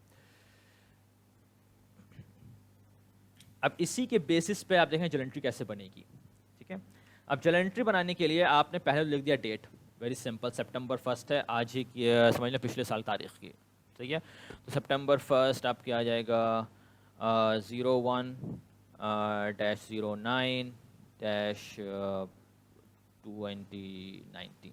اب اسی کے بیسس پہ آپ دیکھیں جرنل انٹری کیسے بنے گی. ٹھیک ہے, اب جرنل انٹری بنانے کے لیے آپ نے پہلے لکھ دیا ڈیٹ, ویری سمپل, September 1 ہے, آج ہی کی سمجھ لیں پچھلے سال تاریخ کی. ٹھیک ہے, تو September 1 آپ کے آ جائے گا 01 -09-2019,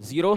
0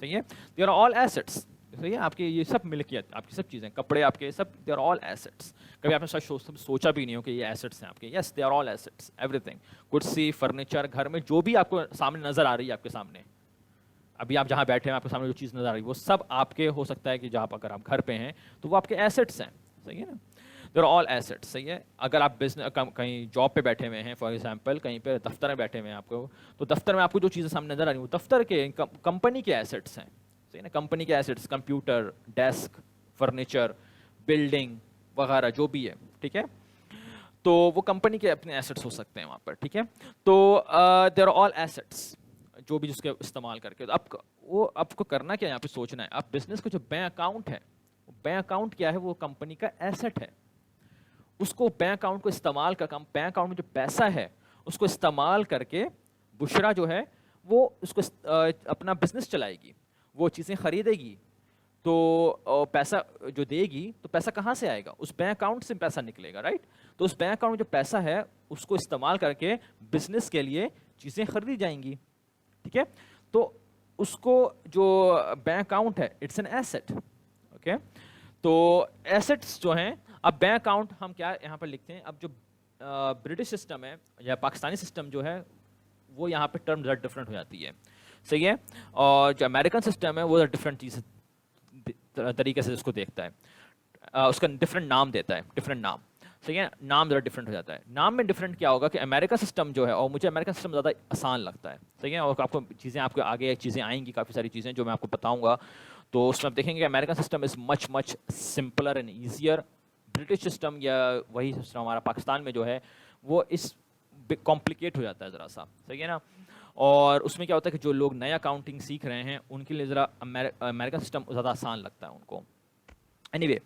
صحیح ہے. They are all assets. صحیح ہے, آپ کے یہ سب ملکیت, آپ کی سب چیزیں, کپڑے آپ کے سب, دے آر آل ایسٹس. کبھی آپ نے سوچا بھی نہیں ہو کہ یہ ایسٹس ہیں آپ کے. Yes, they are all assets, everything. کرسی, فرنیچر, گھر میں جو بھی آپ کو سامنے نظر آ رہی ہے آپ کے سامنے, ابھی آپ جہاں بیٹھے ہیں آپ کے سامنے جو چیز نظر آ رہی ہے وہ سب آپ کے ہو سکتا ہے کہ جہاں اگر آپ گھر پہ ہیں تو وہ آپ کے ایسٹس ہیں. صحیح ہے نا, دے آر آل ایسٹس. صحیح ہے. اگر آپ بزنس کہیں جاب پہ بیٹھے ہوئے ہیں, فار ایگزامپل کہیں پہ دفتر میں بیٹھے ہوئے ہیں آپ کو, تو دفتر میں آپ کو جو چیزیں سامنے نظر آ رہی ہیں وہ دفتر کے کمپنی کے ایسٹس ہیں. صحیح نا, کمپنی کے assets, computer, desk, furniture, building وغیرہ جو بھی ہے. ٹھیک ہے, تو وہ کمپنی کے اپنے ایسٹس ہو سکتے ہیں وہاں پر. ٹھیک ہے, تو دے آر آل ایسٹس, جو بھی جس کے استعمال کر کے. اب وہ آپ کو کرنا کیا ہے, یہاں پہ سوچنا ہے. آپ بزنس کا جو بینک اکاؤنٹ ہے, بینک اکاؤنٹ کیا ہے, وہ کمپنی کا ایسٹ ہے. اس کو بینک اکاؤنٹ کو استعمال کر, بینک اکاؤنٹ میں جو پیسہ ہے اس کو استعمال کر کے بشرا جو ہے وہ اس کو اپنا بزنس چلائے گی, وہ چیزیں خریدے گی. تو پیسہ جو دے گی تو پیسہ کہاں سے آئے گا, اس بینک اکاؤنٹ سے پیسہ نکلے گا. رائٹ, تو اس بینک اکاؤنٹ میں جو پیسہ ہے اس کو استعمال کر کے بزنس کے لیے چیزیں خریدی جائیں گی. ٹھیک ہے, تو اس کو جو بینک اکاؤنٹ ہے اٹس این ایسٹ. اوکے, تو ایسٹس جو ہیں, اب بینک اکاؤنٹ ہم کیا یہاں پر لکھتے ہیں. اب جو برٹش سسٹم ہے یا پاکستانی سسٹم جو ہے وہ یہاں پہ ٹرم ذرا ڈفرینٹ ہو جاتی ہے. صحیح ہے, اور جو امریکن سسٹم ہے وہ ڈفرینٹ چیز طریقے سے اس کو دیکھتا ہے, اس کا ڈفرینٹ نام دیتا ہے, ڈفرینٹ نام. صحیح ہے, نام ذرا ڈفرینٹ ہو جاتا ہے. نام میں ڈفرینٹ کیا ہوگا کہ امریکن سسٹم جو ہے, اور مجھے امریکن سسٹم زیادہ آسان لگتا ہے. صحیح ہے, اور آپ کو چیزیں آپ کو آگے چیزیں آئیں گی, کافی ساری چیزیں جو میں آپ کو بتاؤں گا, تو اس میں آپ دیکھیں گے کہ American system is much much سمپلر and easier. British system یا وہی سسٹم ہمارا پاکستان میں جو ہے وہ اس کمپلیکیٹ ہو جاتا ہے ذرا سا. صحیح ہے نا, اور اس میں کیا ہوتا ہے کہ جو لوگ نیا اکاؤنٹنگ سیکھ رہے ہیں ان کے لیے ذرا امریکن سسٹم زیادہ آسان لگتا ہے ان کو. اینی وے,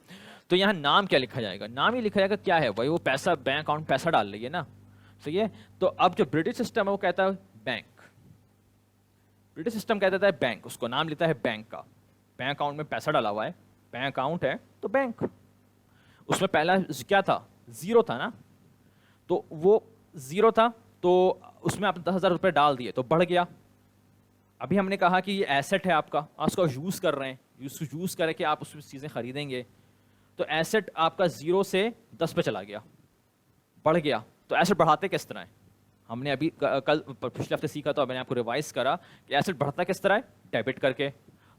تو یہاں نام کیا لکھا جائے گا, نام یہ لکھا جائے گا کیا ہے, وہی وہ پیسہ بینک اکاؤنٹ پیسہ ڈال رہی ہے نا. صحیح ہے, تو اب جو برٹش سسٹم ہے وہ کہتا ہے بینک. برٹش سسٹم کہتا ہے بینک, اس کو نام لیتا ہے بینک کا. بینک اکاؤنٹ میں پیسہ ڈالا ہوا ہے, بینک اکاؤنٹ ہے تو بینک. اس میں پہلا کیا تھا, زیرو تھا نا, تو وہ زیرو تھا تو اس میں آپ 10,000 روپے ڈال دیے تو بڑھ گیا. ابھی ہم نے کہا کہ یہ ایسٹ ہے آپ کا, اس کو یوز کر رہے ہیں, یوز کرے کہ آپ اس میں چیزیں خریدیں گے, تو ایسٹ آپ کا 0 سے 10 پہ چلا گیا, بڑھ گیا. تو ایسٹ بڑھاتے کس طرح ہے, ہم نے ابھی کل پچھلے ہفتے سیکھا تو میں نے آپ کو ریوائز کرا کہ ایسٹ بڑھتا کس طرح ہے, ڈیبٹ کر کے.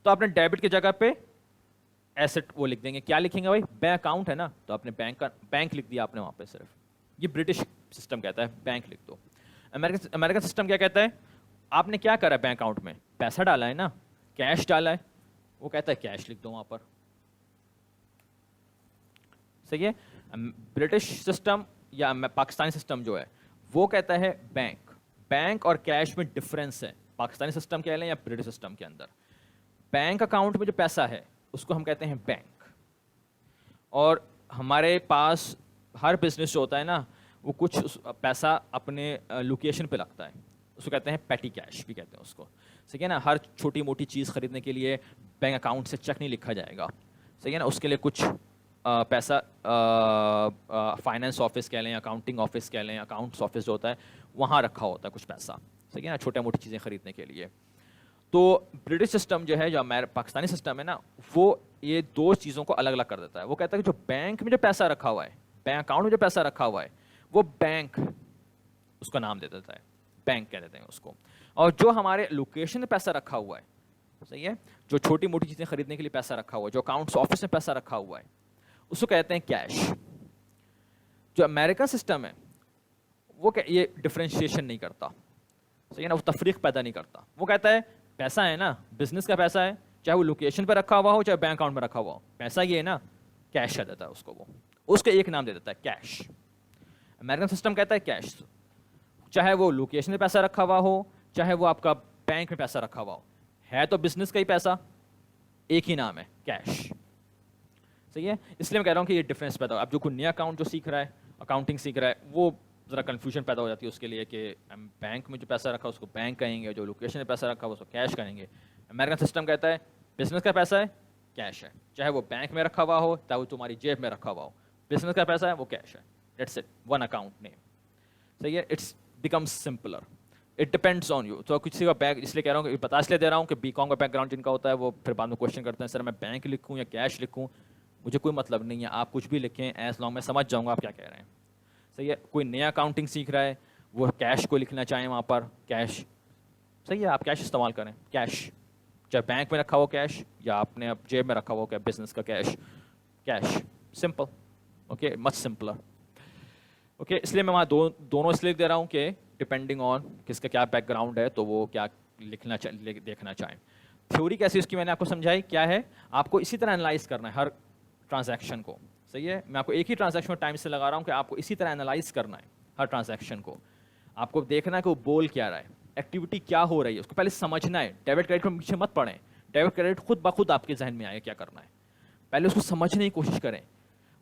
تو آپ نے ڈیبٹ کی جگہ پہ ایسٹ وہ لکھ دیں گے, کیا لکھیں گے بھائی, بینک اکاؤنٹ ہے نا, تو آپ نے بینک لکھ دیا آپ نے وہاں پہ صرف. یہ برٹش سسٹم کہتا ہے بینک لکھ دو. امریکن سسٹم کیا کہتا ہے, آپ نے کیا کرا ہے بینک اکاؤنٹ میں, پیسہ ڈالا ہے نا, کیش ڈالا ہے, وہ کہتا ہے کیش لکھ دو وہاں پر. صحیح ہے, برٹش سسٹم یا پاکستانی سسٹم جو ہے وہ کہتا ہے بینک. بینک اور کیش میں ڈفرینس ہے پاکستانی سسٹم کہہ لیں یا برٹش سسٹم کے اندر. بینک اکاؤنٹ میں جو پیسہ ہے اس کو ہم کہتے ہیں بینک, اور ہمارے پاس ہر بزنس جو ہوتا ہے نا وہ کچھ پیسہ اپنے لوکیشن پہ رکھتا ہے, اس کو کہتے ہیں پیٹی کیش بھی کہتے ہیں اس کو. صحیح ہے نا, ہر چھوٹی موٹی چیز خریدنے کے لیے بینک اکاؤنٹ سے چیک نہیں لکھا جائے گا. صحیح ہے نا, اس کے لیے کچھ پیسہ فائنینس آفس کہہ لیں, اکاؤنٹنگ آفس کہہ لیں, اکاؤنٹس آفس جو ہوتا ہے وہاں رکھا ہوتا ہے کچھ پیسہ. صحیح ہے نا, چھوٹی موٹی چیزیں خریدنے کے لیے. تو برٹش سسٹم جو ہے, جو پاکستانی سسٹم ہے نا, وہ یہ دو چیزوں کو الگ الگ کر دیتا ہے. وہ کہتا ہے کہ جو بینک میں جو پیسہ رکھا ہوا ہے, بینک اکاؤنٹ میں جو پیسہ رکھا ہوا ہے وہ بینک اس کا نام دے دیتا ہے, بینک کہہ دیتے ہیں اس کو. اور جو ہمارے لوکیشن میں پیسہ رکھا ہوا ہے, صحیح ہے, جو چھوٹی موٹی چیزیں خریدنے کے لیے پیسہ رکھا ہوا ہے, جو اکاؤنٹس آفس میں پیسہ رکھا ہوا ہے, اس کو کہتے ہیں کیش. جو امریکن سسٹم ہے وہ یہ ڈفرینشیشن نہیں کرتا. صحیح ہے نا, وہ تفریق پیدا نہیں کرتا. وہ کہتا ہے پیسہ ہے نا, بزنس کا پیسہ ہے, چاہے وہ لوکیشن پہ رکھا ہوا ہو چاہے بینک اکاؤنٹ میں رکھا ہوا ہو, پیسہ یہ ہے نا, کیش کہہ دیتا ہے اس کو. وہ اس کا ایک نام دے دیتا ہے کیش. امریکن سسٹم کہتا ہے کیش, چاہے وہ لوکیشن پہ پیسہ رکھا ہوا ہو چاہے وہ آپ کا بینک میں پیسہ رکھا ہوا ہو, ہے تو بزنس کا ہی پیسہ, ایک ہی نام ہے کیش. صحیح ہے, اس لیے میں کہہ رہا ہوں کہ یہ ڈفرینس پیدا ہو. اب جو کوئی نیا اکاؤنٹ جو سیکھ رہا ہے, اکاؤنٹنگ سیکھ رہا ہے, وہ ذرا کنفیوژن پیدا ہو جاتی ہے اس کے لیے کہ بینک میں جو پیسہ رکھا اس کو بینک کہیں گے, جو لوکیشن میں پیسہ رکھا اس کو کیش کہیں گے. امریکن سسٹم کہتا ہے بزنس کا پیسہ ہے کیش ہے, چاہے وہ بینک میں رکھا ہوا ہو چاہے وہ تمہاری جیب میں رکھا ہوا ہو, بزنس کا پیسہ ہے وہ کیش ہے. That's it, one account name. صحیح ہے, it's becomes simpler, it depends on you. تو کسی کا بیک اس لیے کہہ رہا ہوں کہ بتا اس لیے دے رہا ہوں کہ بی کام کا بیک گراؤنڈ جن کا ہوتا ہے وہ پھر بعد میں کوشچن کرتے ہیں سر میں بینک لکھوں یا کیش لکھوں, مجھے کوئی مطلب نہیں ہے, آپ کچھ بھی لکھیں ایز لانگ میں سمجھ جاؤں گا آپ کیا کہہ رہے ہیں. صحیح ہے. کوئی نیا اکاؤنٹنگ سیکھ رہا ہے وہ کیش کو لکھنا چاہیں وہاں پر کیش, صحیح ہے, آپ کیش استعمال کریں, کیش چاہے بینک میں رکھا ہو کیش یا آپ نے جیب میں رکھا ہو کہ بزنس کا کیش, کیش سمپل. اوکے, مچ سمپلر. اوکے, اس لیے میں وہاں دونوں اس لیے دے رہا ہوں کہ ڈپینڈنگ آن کس کا کیا بیک گراؤنڈ ہے تو وہ کیا لکھنا دیکھنا چاہیں. تھیوری کیسی اس کی میں نے آپ کو سمجھائی کیا ہے, آپ کو اسی طرح انالائز کرنا ہے ہر ٹرانزیکشن کو. صحیح ہے, میں آپ کو ایک ہی ٹرانزیکشن میں ٹائم سے لگا رہا ہوں کہ آپ کو اسی طرح انالائز کرنا ہے ہر ٹرانزیکشن کو. آپ کو دیکھنا ہے کہ وہ بول کیا رہا ہے, ایکٹیویٹی کیا ہو رہی ہے, اس کو پہلے سمجھنا ہے. ڈیبٹ کریڈٹ میں پیچھے مت پڑیں, ڈیبٹ کریڈٹ خود بخود آپ کے ذہن میں آئے کیا کرنا ہے, پہلے اس کو سمجھنے کی کوشش کریں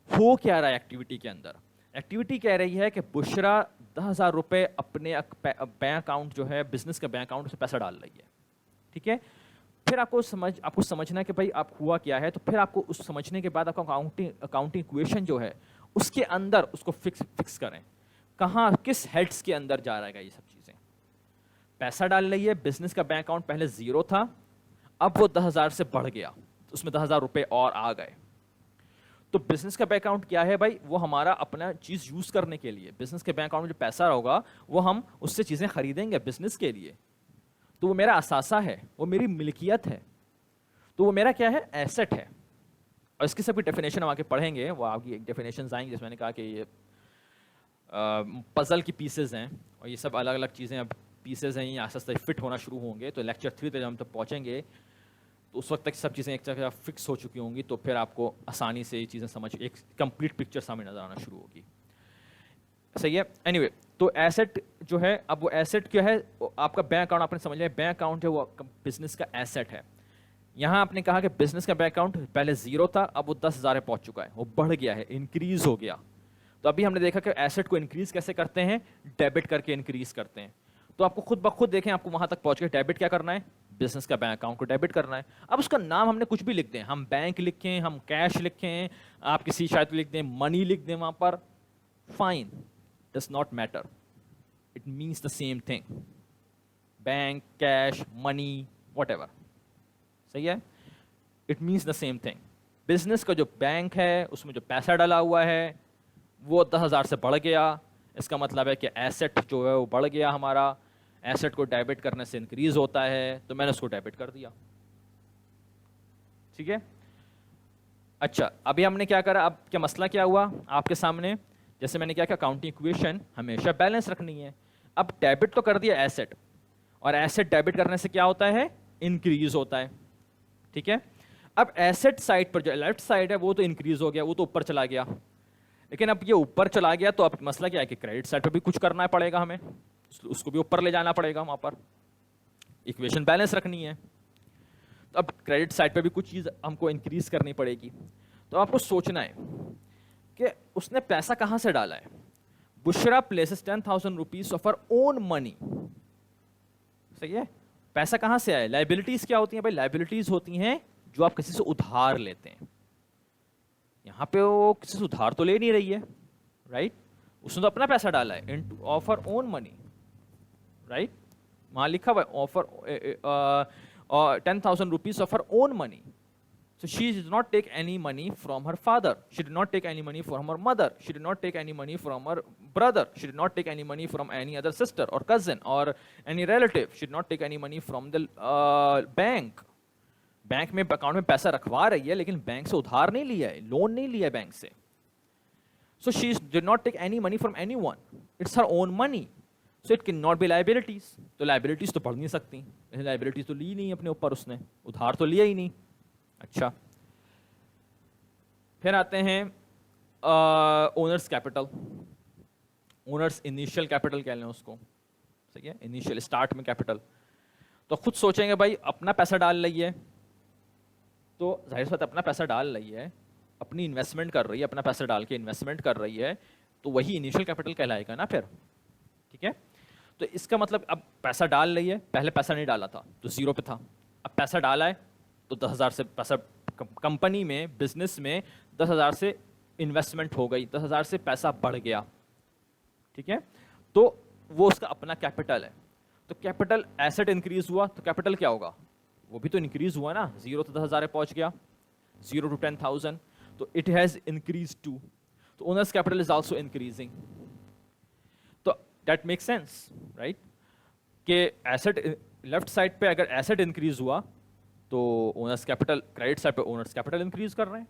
ہو کیا رہا ہے ایکٹیویٹی کے اندر. ایکٹیویٹی کہہ رہی ہے کہ بشرا 10,000 روپے اپنے بینک اکاؤنٹ جو ہے بزنس کا بینک اکاؤنٹ سے پیسہ ڈال رہی ہے. ٹھیک ہے, پھر آپ کو سمجھنا ہے کہ بھائی آپ ہوا کیا ہے, تو پھر آپ کو اس سمجھنے کے بعد آپ کا اکاؤنٹنگ ایکویشن جو ہے اس کے اندر اس کو فکس کریں کہاں کس ہیڈس کے اندر جا رہا ہے یہ سب چیزیں. پیسہ ڈال رہی ہے, بزنس کا بینک اکاؤنٹ پہلے 0 تھا, اب وہ 10,000 سے بڑھ گیا, اس میں 10,000 روپے اور آ گئے. تو بزنس کا بینک اکاؤنٹ کیا ہے بھائی, وہ ہمارا اپنا چیز یوز کرنے کے لیے. بزنس کے بینک اکاؤنٹ میں جو پیسہ ہوگا وہ ہم اس سے چیزیں خریدیں گے بزنس کے لیے, تو وہ میرا اثاثہ ہے, وہ میری ملکیت ہے, تو وہ میرا کیا ہے ایسٹ ہے. اور اس کی سب کی ڈیفینیشن ہم آگے پڑھیں گے, وہ آپ کی ایک ڈیفینیشنز آئیں گی جس میں نے کہا کہ یہ پزل کی پیسز ہیں اور یہ سب الگ الگ چیزیں اب پیسز ہیں, یہ آہستہ آہستہ فٹ ہونا شروع ہوں گے. تو لیکچر 3 تک ہم تک پہنچیں گے تو اس وقت تک سب چیزیں ایک جگہ فکس ہو چکی ہوں گی, تو پھر آپ کو آسانی سے یہ چیزیں سمجھ ایک کمپلیٹ پکچر سامنے نظر آنا شروع ہوگی. صحیح ہے. اینی وے, تو ایسٹ جو ہے, اب وہ ایسٹ کیا ہے, آپ کا بینک اکاؤنٹ آپ نے سمجھ لیا, بینک اکاؤنٹ جو وہ بزنس کا ایسٹ ہے. یہاں آپ نے کہا کہ بزنس کا بینک اکاؤنٹ پہلے 0 تھا, اب وہ 10,000 پہ پہنچ چکا ہے, وہ بڑھ گیا ہے, انکریز ہو گیا. تو ابھی ہم نے دیکھا کہ ایسٹ کو انکریز کیسے کرتے ہیں, ڈیبٹ کر کے انکریز کرتے ہیں. تو آپ کو خود بخود دیکھیں آپ کو وہاں تک پہنچ گئے, ڈیبٹ کیا کرنا ہے, بزنس کا بینک اکاؤنٹ کو ڈیبٹ کرنا ہے. اب اس کا نام ہم نے کچھ بھی لکھ دیں, ہم بینک لکھیں, ہم کیش لکھیں, آپ کسی شاید لکھ دیں منی لکھ دیں وہاں پر, fine, does not matter, it means the same thing, bank, cash, money, whatever. صحیح ہے, it means the same thing. Business کا جو بینک ہے اس میں جو پیسہ ڈالا ہوا ہے وہ 10,000 سے بڑھ گیا, اس کا مطلب ہے کہ ایسٹ جو ہے وہ بڑھ گیا ہمارا. ایسٹ کو ڈیبٹ کرنے سے انکریز ہوتا ہے, تو میں نے اس کو ڈیبٹ کر دیا. ٹھیک ہے. اچھا, ابھی ہم نے کیا کرا, اب کیا مسئلہ کیا ہوا آپ کے سامنے, جیسے میں نے کیا کہ اکاؤنٹنگ ایکویشن ہمیشہ بیلنس رکھنی ہے. اب ڈیبٹ تو کر دیا ایسٹ, اور ایسٹ ڈیبٹ کرنے سے کیا ہوتا ہے, انکریز ہوتا ہے. ٹھیک ہے. اب ایسٹ سائڈ پر جو لیفٹ سائڈ ہے وہ تو انکریز ہو گیا, وہ تو اوپر چلا گیا, لیکن اب یہ اوپر چلا گیا تو اب مسئلہ کیا ہے کہ کریڈٹ سائڈ پہ بھی کچھ کرنا پڑے گا, ہمیں اس کو بھی اوپر لے جانا پڑے گا, وہاں پر ایکویشن بیلنس رکھنی ہے. تو اب کریڈٹ سائڈ پہ بھی کچھ چیز ہم کو انکریز کرنی پڑے گی. تو آپ کو سوچنا ہے کہ اس نے پیسہ کہاں سے ڈالا ہے. بشرا پلیسز 10,000 روپیز آف ہر اون منی. صحیح ہے. پیسہ کہاں سے آئے, لائبلٹیز کیا ہوتی ہیں بھائی, لائبلٹیز ہوتی ہیں جو آپ کسی سے ادھار لیتے ہیں. یہاں پہ وہ کسی سے ادھار تو لے نہیں رہی ہے, رائٹ, اس نے تو اپنا پیسہ ڈالا ہے of her own money, right, وہاں لکھا ہوا ہے offer 10,000 rupees of her own money. So she did not take any money from her father. She did not take any money from her mother. She did not take any money from her brother. She did not take any money from any other sister or cousin or any relative. She did not take any money from the bank. Bank میں اکاؤنٹ میں پیسہ رکھوا رہی ہے لیکن بینک سے ادھار نہیں لیا ہے, لون نہیں لیا بینک سے. So she did not take any money from anyone. It's her own money. So it cannot be liabilities. تو liabilities تو پڑھ نہیں سکتی, liabilities تو لی نہیں اپنے اوپر, اس نے ادھار تو لیا ہی نہیں. اچھا, پھر آتے ہیں owners capital. Owners initial capital کہہ لیں اس کو, صحیح ہے, انیشیل اسٹارٹ میں کیپٹل. تو خود سوچیں گے بھائی اپنا پیسہ ڈال رہی ہے, تو ظاہر سی بات اپنا پیسہ ڈال رہی ہے, اپنی انویسٹمنٹ کر رہی ہے, اپنا پیسہ ڈال کے انویسٹمنٹ کر رہی ہے, تو وہی انیشیل کیپٹل کہلائے گا نا پھر. ٹھیک ہے. تو اس کا مطلب اب پیسہ ڈال رہی ہے, پہلے پیسہ نہیں ڈالا تھا تو 0 پہ تھا, اب پیسہ ڈالا ہے تو 10,000 سے پیسہ کمپنی میں بزنس میں 10,000 سے انویسٹمنٹ ہو گئی, 10,000 سے پیسہ بڑھ گیا. ٹھیک ہے. تو وہ اس کا اپنا کیپٹل ہے. تو کیپٹل ایسٹ انکریز ہوا تو کیپٹل کیا ہوگا, وہ بھی تو انکریز ہوا نا, 0 تو 10,000 پہنچ گیا, 0 to 10,000, تو اٹ ہیز انکریز ٹو, تو owners capital is also increasing. تو دیٹ میک سینس رائٹ, کہ ایسٹ لیفٹ سائڈ پہ اگر ایسٹ انکریز ہوا تو اونرز کیپٹل, کریڈٹ سائڈ پہ اونرز کیپٹل انکریز کر رہے ہیں.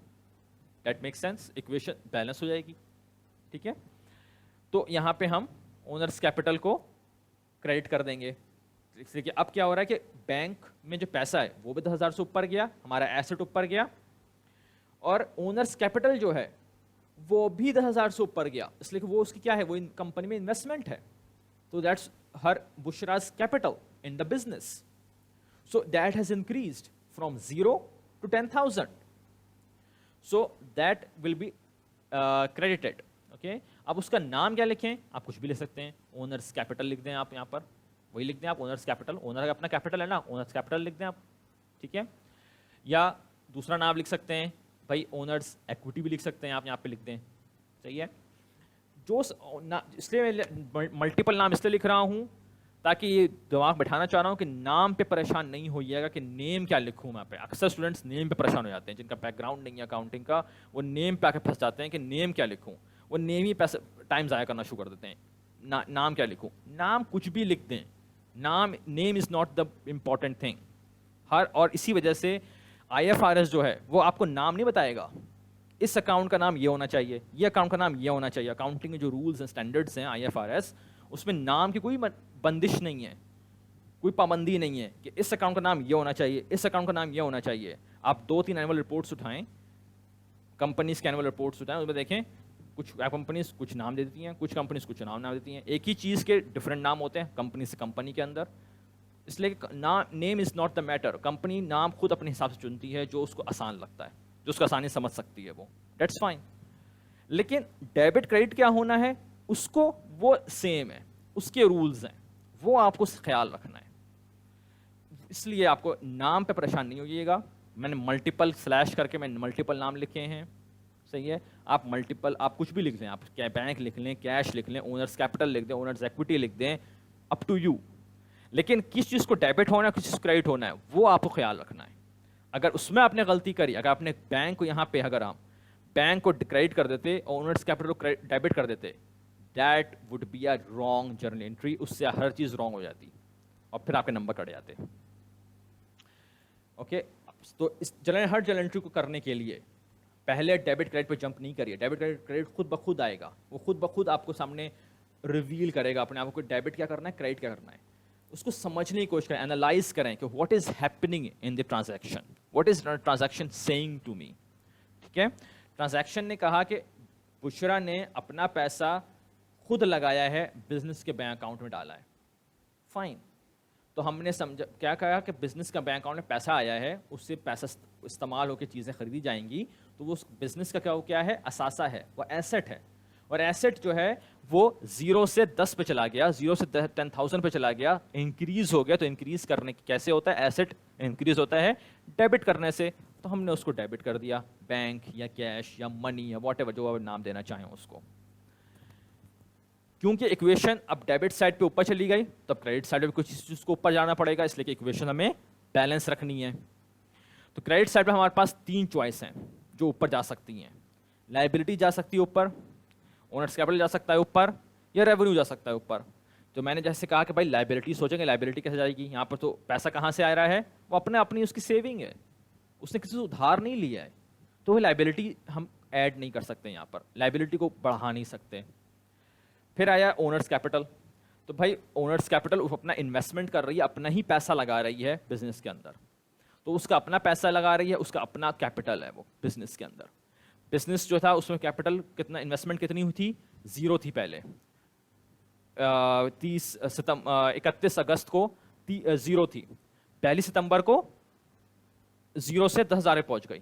That make sense, equation balance ہو جائے گی. ٹھیک ہے, تو یہاں پہ ہم اونرز کیپٹل کو کریڈٹ کر دیں گے. اس لیے کہ اب کیا ہو رہا ہے کہ بینک میں جو پیسہ ہے وہ بھی 10,000 سے اوپر گیا, ہمارا ایسٹ اوپر گیا, اور اونرز کیپٹل جو ہے وہ بھی 10,000 سے اوپر گیا, اس لیے کہ وہ اس کی کیا ہے, وہ کمپنی میں انویسٹمنٹ ہے. تو that's her Bushra's capital in the business. So that has increased from 0 to 10,000. So that will be credited. Okay. اب اس کا نام کیا لکھیں, آپ کچھ بھی لکھ سکتے ہیں, اونرز کیپٹل لکھ دیں آپ یہاں پر, وہی لکھ دیں آپ اونرز کیپٹل, اونر کا اپنا کیپٹل ہے نا, اونرز کیپٹل لکھ دیں آپ. ٹھیک ہے, یا دوسرا نام لکھ سکتے ہیں بھائی اونرز ایکوٹی بھی لکھ سکتے ہیں آپ یہاں پہ لکھ دیں. صحیح ہے, جو اس لیے میں ملٹیپل نام اس لیے لکھ رہا ہوں تاکہ یہ دماغ بٹھانا چاہ رہا ہوں کہ نام پہ پریشان نہیں ہوئیے گا کہ نیم کیا لکھوں میں پہ. اکثر اسٹوڈنٹس نیم پہ پریشان ہو جاتے ہیں, جن کا بیک گراؤنڈ نہیں ہے اکاؤنٹنگ کا, وہ نیم پہ آ کے پھنس جاتے ہیں کہ نیم کیا لکھوں, وہ نیم ہی پیسے ٹائم ضائع کرنا شروع کر دیتے ہیں. نام کیا لکھوں, نام کچھ بھی لکھ دیں, نام, name is not the important thing. اور اسی وجہ سے IFRS جو ہے وہ آپ کو نام نہیں بتائے گا, اس اکاؤنٹ کا نام یہ ہونا چاہیے, یہ اکاؤنٹ کا نام یہ ہونا چاہیے. اکاؤنٹنگ کے جو رولز ہیں, اسٹینڈرڈس ہیں IFRS, اس میں نام کی کوئی بندش نہیں ہے, کوئی پابندی نہیں ہے کہ اس اکاؤنٹ کا نام یہ ہونا چاہیے, اس اکاؤنٹ کا نام یہ ہونا چاہیے. آپ 2-3 اینول رپورٹس اٹھائیں, کمپنیز کے اینول رپورٹس اٹھائیں, اس میں دیکھیں کچھ کمپنیز کچھ نام دے دیتی ہیں, کچھ کمپنیز کچھ نام دیتی ہیں. ایک ہی چیز کے ڈفرینٹ نام ہوتے ہیں کمپنی سے کمپنی کے اندر. اس لیے کہ name is not the matter, company نام خود اپنے حساب سے چنتی ہے جو اس کو آسان لگتا ہے, جو اس کو آسانی سمجھ سکتی ہے, وہ دیٹس فائن. لیکن ڈیبٹ کریڈٹ کیا ہونا ہے, اس کو وہ سیم ہے, اس کے رولز ہیں, وہ آپ کو خیال رکھنا ہے. اس لیے آپ کو نام پہ پریشان نہیں ہوئیے گا. میں نے ملٹیپل سلیش کر کے میں ملٹیپل نام لکھے ہیں. صحیح ہے, آپ ملٹیپل, آپ کچھ بھی لکھ دیں, آپ بینک لکھ لیں, کیش لکھ لیں, اونرز کیپٹل لکھ دیں, اونرز ایکوٹی لکھ دیں, اپ ٹو یو. لیکن کس چیز کو ڈیبٹ ہونا ہے, کس چیز کو کریڈٹ ہونا ہے, وہ آپ کو خیال رکھنا ہے. اگر اس میں آپ نے غلطی کری, اگر آپ نے بینک کو یہاں پہ, اگر آپ بینک کو کریڈٹ کر دیتے, اونرز کیپٹل کو ڈیبٹ کر دیتے, that would be a wrong journal entry. اس سے ہر چیز رانگ ہو جاتی اور پھر آپ کے نمبر کٹ جاتے. اوکے, تو اس ہر جرنل انٹری کو کرنے کے لیے پہلے ڈیبٹ کریڈٹ پہ جمپ نہیں کریے. ڈیبٹ کریڈٹ خود بخود آئے گا, وہ خود بخود آپ کو سامنے ریویل کرے گا اپنے آپ کو, ڈیبٹ کیا کرنا ہے, کریڈٹ کیا کرنا ہے. اس کو سمجھنے کی کوشش کریں, اینالائز کریں کہ what is happening in the transaction, what is transaction saying to me. ٹھیک ہے, ٹرانزیکشن نے کہا کہ بشرا نے اپنا پیسہ خود لگایا ہے, بزنس کے بینک اکاؤنٹ میں ڈالا ہے, فائن. تو ہم نے سمجھا کیا کہا کہ بزنس کا بینک اکاؤنٹ میں پیسہ آیا ہے, اس سے پیسہ استعمال ہو کے چیزیں خریدی جائیں گی, تو وہ بزنس کا کیا ہے, اثاثہ ہے, وہ ایسٹ ہے. اور ایسٹ جو ہے وہ 0 سے 10 پہ چلا گیا, 0 سے 10,000 پہ چلا گیا, انکریز ہو گیا. تو انکریز کرنے کیسے ہوتا ہے, ایسٹ انکریز ہوتا ہے ڈیبٹ کرنے سے. تو ہم نے اس کو ڈیبٹ کر دیا, بینک یا کیش یا منی یا واٹ ایور جو آپ نام دینا چاہیں اس کو. کیونکہ ایکویشن اب ڈیبٹ سائڈ پہ اوپر چلی گئی, تو اب کریڈٹ سائڈ پہ کچھ چیز کو اوپر جانا پڑے گا, اس لیے کہ ایکویشن ہمیں بیلنس رکھنی ہے. تو کریڈٹ سائڈ پہ ہمارے پاس 3 چوائس ہیں جو اوپر جا سکتی ہیں. لائبلٹی جا سکتی ہے اوپر, اونرز کیپٹل جا سکتا ہے اوپر, یا ریونیو جا سکتا ہے اوپر. تو میں نے جیسے کہا کہ بھائی لائبلٹی سوچیں گے, لائبلٹی کیسے جائے گی, یہاں پر تو پیسہ کہاں سے آ رہا ہے, وہ اپنی اس کی سیونگ ہے, اس نے کسی سے ادھار نہیں لیا ہے, تو وہ لائبلٹی ہم ایڈ نہیں کر سکتے یہاں پر, لائبلٹی کو بڑھا نہیں سکتے. پھر آیا اونرز کیپٹل. تو بھائی اونرز کیپٹل اپنا انویسٹمنٹ کر رہی ہے, اپنا ہی پیسہ لگا رہی ہے بزنس کے اندر, تو اس کا اپنا پیسہ لگا رہی ہے, اس کا اپنا کیپٹل ہے وہ بزنس کے اندر. بزنس جو تھا اس میں کیپٹل کتنا, انویسٹمنٹ کتنی ہوئی تھی, 0 تھی پہلے. 31 اگست کو 0 تھی, 1 ستمبر کو 0 سے 10,000 پہنچ گئی,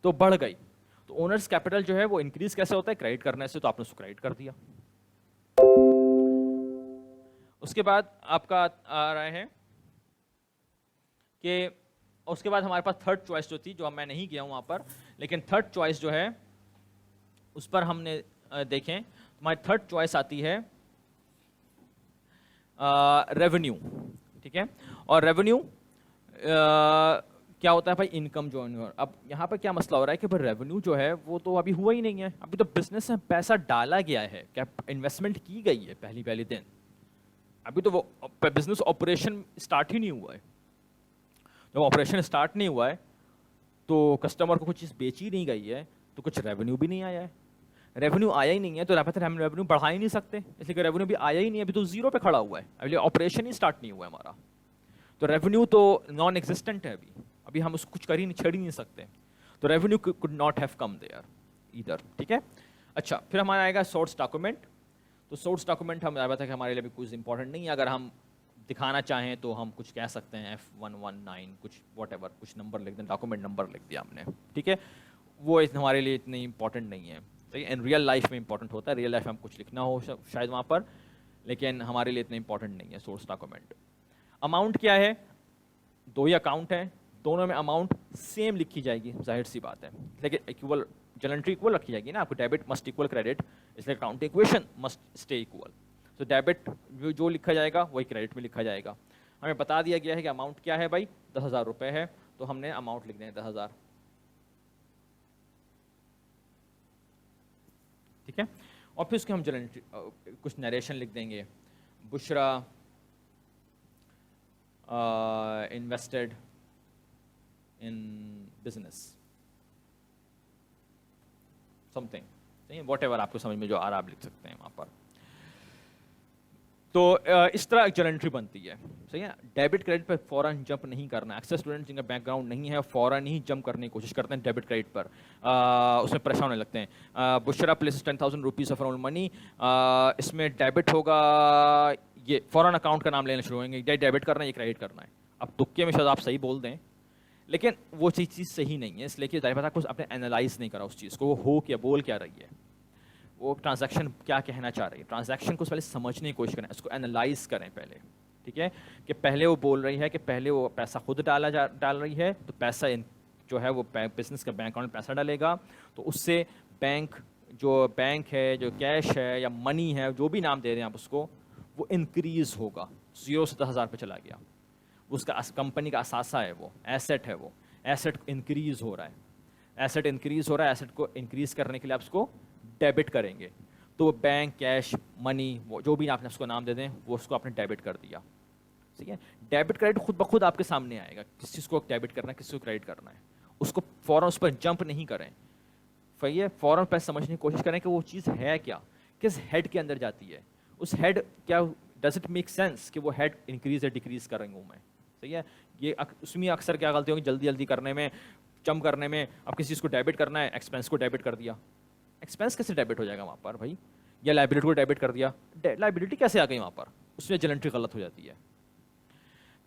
تو بڑھ گئی. تو اونرز کیپٹل جو ہے وہ انکریز کیسے ہوتا ہے, کریڈٹ کرنے سے. تو آپ نے اس کو کریڈٹ کر دیا. اس کے بعد آپ کا آ رہا ہے کہ اس کے بعد ہمارے پاس تھرڈ چوائس جو تھی, جو میں نہیں گیا ہوں وہاں پر, لیکن تھرڈ چوائس جو ہے اس پر ہم نے دیکھیں, ہماری تھرڈ چوائس آتی ہے ریونیو. ٹھیک ہے. اور ریونیو کیا ہوتا ہے بھائی؟ انکم جو. اب یہاں پہ کیا مسئلہ ہو رہا ہے کہ ریونیو جو ہے وہ تو ابھی ہوا ہی نہیں ہے, ابھی تو بزنس میں پیسہ ڈالا گیا ہے, انویسٹمنٹ کی گئی ہے پہلی دن, ابھی تو وہ بزنس آپریشن اسٹارٹ ہی نہیں ہوا ہے. جب آپریشن اسٹارٹ نہیں ہوا ہے تو کسٹمر کو کچھ چیز بیچی نہیں گئی ہے تو کچھ ریونیو بھی نہیں آیا ہے. ریونیو آیا ہی نہیں ہے تو ہم ریونیو بڑھا ہی نہیں سکتے, اس لیے کہ ریونیو بھی آیا ہی نہیں ہے, ابھی تو زیرو پہ کھڑا ہوا ہے, ابھی آپریشن ہی اسٹارٹ نہیں ہوا ہے ہمارا. تو ریونیو تو نان ایگزسٹنٹ ہے, ابھی ہم اس کو کچھ کر ہی نہیں, چھڑ ہی نہیں سکتے. تو revenue could not have come there either. ٹھیک ہے. اچھا, پھر ہمارا آئے گا سورس ڈاکومنٹ. تو سورس ڈاکومنٹ ہم بتا کہ ہمارے لیے بھی کچھ امپورٹنٹ نہیں ہے, اگر ہم دکھانا چاہیں تو ہم کچھ کہہ سکتے ہیں F119 کچھ واٹ ایور, کچھ نمبر لکھ دیں, ڈاکومنٹ نمبر لکھ دیا ہم نے. ٹھیک ہے, وہ ہمارے لیے اتنی امپورٹنٹ نہیں ہے. ان ریئل لائف میں امپورٹنٹ ہوتا ہے, ریئل لائف میں ہم کچھ لکھنا ہو شاید وہاں پر, لیکن ہمارے لیے اتنا امپورٹنٹ نہیں ہے سورس ڈاکومنٹ. اماؤنٹ کیا ہے؟ دو ہی اکاؤنٹ ہیں, دونوں میں اماؤنٹ سیم لکھی جائے گی, ظاہر سی بات ہے, لیکن ایکول جنرل انٹری ایکول رکھی جائے گی نا. آپ کو ڈیبٹ مسٹ اکول کریڈٹ, اس لیے account equation must stay equal. تو ڈیبٹ جو لکھا جائے گا وہی کریڈٹ میں لکھا جائے گا. ہمیں بتا دیا گیا ہے کہ اماؤنٹ کیا ہے بھائی, 10,000 روپے ہے, تو ہم نے اماؤنٹ لکھ دیں 10,000. ٹھیک ہے, اور پھر اس کے ہم جنرل کچھ نریشن لکھ دیں گے. بشرا invested in business something, whatever آپ کو سمجھ میں جو آ رہا آپ لکھ سکتے ہیں وہاں پر. تو اس طرح ایک جرنل انٹری بنتی ہے. صحیح ہے. ڈیبٹ کریڈٹ پہ فوراً جمپ نہیں کرنا ہے. اکثر اسٹوڈنٹ جن کا بیک گراؤنڈ نہیں ہے فوراً ہی جمپ کرنے کی کوشش کرتے ہیں ڈیبٹ کریڈٹ پر, اس میں پریشان ہونے لگتے ہیں. بشرا پلیس 10,000 روپیز آف اون منی, اس میں ڈیبٹ ہوگا, یہ فوراً اکاؤنٹ کا نام لینا شروع ہوئیں گے, یہ ڈیبٹ کرنا ہے, یہ کریڈٹ کرنا ہے. اب تکے میں شاید آپ صحیح بول دیں, لیکن وہ چیز صحیح نہیں ہے, اس لیے کہ ظاہر بات ہے آپ نے اینالائز نہیں کرا اس چیز کو, وہ ہو کیا بول کیا رہی ہے, وہ ٹرانزیکشن کیا کہنا چاہ رہی ہے. ٹرانزیکشن کو پہلے سمجھنے کی کوشش کریں, اس کو اینالائز کریں پہلے. ٹھیک ہے, کہ پہلے وہ بول رہی ہے کہ پہلے وہ پیسہ خود ڈال رہی ہے, تو پیسہ جو ہے وہ بزنس کا بینک اکاؤنٹ میں پیسہ ڈالے گا, تو اس سے بینک ہے, جو کیش ہے یا منی ہے, جو بھی نام دے رہے ہیں آپ اس کو, وہ انکریز ہوگا. 0 سے 10,000 پہ چلا گیا, اس کا کمپنی کا اثاثہ ہے, وہ ایسٹ ہے, وہ ایسٹ انکریز ہو رہا ہے. ایسٹ انکریز ہو رہا ہے, ایسٹ کو انکریز کرنے کے لیے آپ اس کو ڈیبٹ کریں گے. تو بینک, کیش, منی, وہ جو بھی آپ نے اس کو نام دے دیں, وہ اس کو آپ نے ڈیبٹ کر دیا. ٹھیک ہے. ڈیبٹ کریڈٹ خود بخود آپ کے سامنے آئے گا, کس چیز کو ڈیبٹ کرنا ہے, کس کو کریڈٹ کرنا ہے. اس کو فوراً اس پر جمپ نہیں کریں, فوراً پہ سمجھنے کی کوشش کریں کہ وہ چیز ہے کیا, کس ہیڈ کے اندر جاتی ہے, اس ہیڈ کیا, ڈز اٹ میک سینس کہ وہ ہیڈ انکریز یا ڈیکریز کر رہی ہوں میں. صحیح ہے. یہ اس میں اکثر کیا غلطی ہوگی, جلدی کرنے میں, جمپ کرنے میں. اب کسی چیز کو ڈیبٹ کرنا ہے, ایکسپینس کو ڈیبٹ کر دیا. ایکسپینس کیسے ڈیبٹ ہو جائے گا وہاں پر بھائی, یا لائبلٹی کو ڈیبٹ کر دیا, لائبلٹی کیسے آ گئی وہاں پر, اس میں جنرل انٹری غلط ہو جاتی ہے.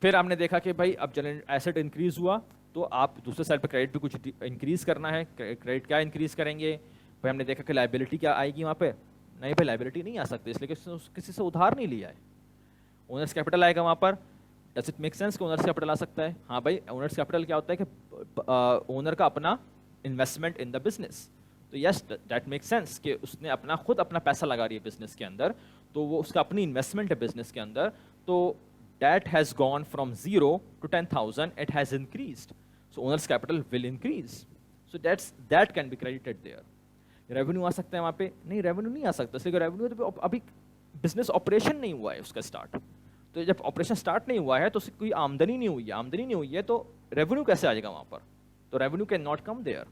پھر ہم نے دیکھا کہ بھائی اب ایسٹ انکریز ہوا, تو آپ دوسرے سائڈ پہ کریڈٹ بھی کچھ انکریز کرنا ہے. کریڈٹ کیا انکریز کریں گے, پھر ہم نے دیکھا کہ لائبلٹی کیا آئے گی وہاں پہ, نہیں بھائی لائبلٹی نہیں آ سکتی, اس لیے کہ کسی سے ادھار نہیں لیا ہے. اونرس کیپٹل آئے گا وہاں پر. ڈز اٹ میک سینس کہ اونرس کیپٹل آ سکتا ہے؟ ہاں بھائی, اونرس کیپٹل کیا ہوتا ہے کہ اونر کا اپنا انویسٹمنٹ ان دا بزنس. تو یس دیٹ میک سینس کہ اس نے خود اپنا پیسہ لگا رہی ہے بزنس کے اندر, تو وہ اس کا اپنی انویسٹمنٹ ہے بزنس کے اندر. تو that has gone from 0 to 10,000, it has increased, so owners capital will increase, so that can be credited there. Revenue آ سکتا ہے وہاں پہ؟ نہیں, ریونیو نہیں آ سکتا, اس لیے کہ ریونیو تو ابھی بزنس آپریشن نہیں ہوا ہے اس کا اسٹارٹ. تو جب آپریشن اسٹارٹ نہیں ہوا ہے تو اس کی کوئی آمدنی نہیں ہوئی ہے, تو ریونیو کیسے آ جائے گا وہاں پر؟ تو revenue can not come there.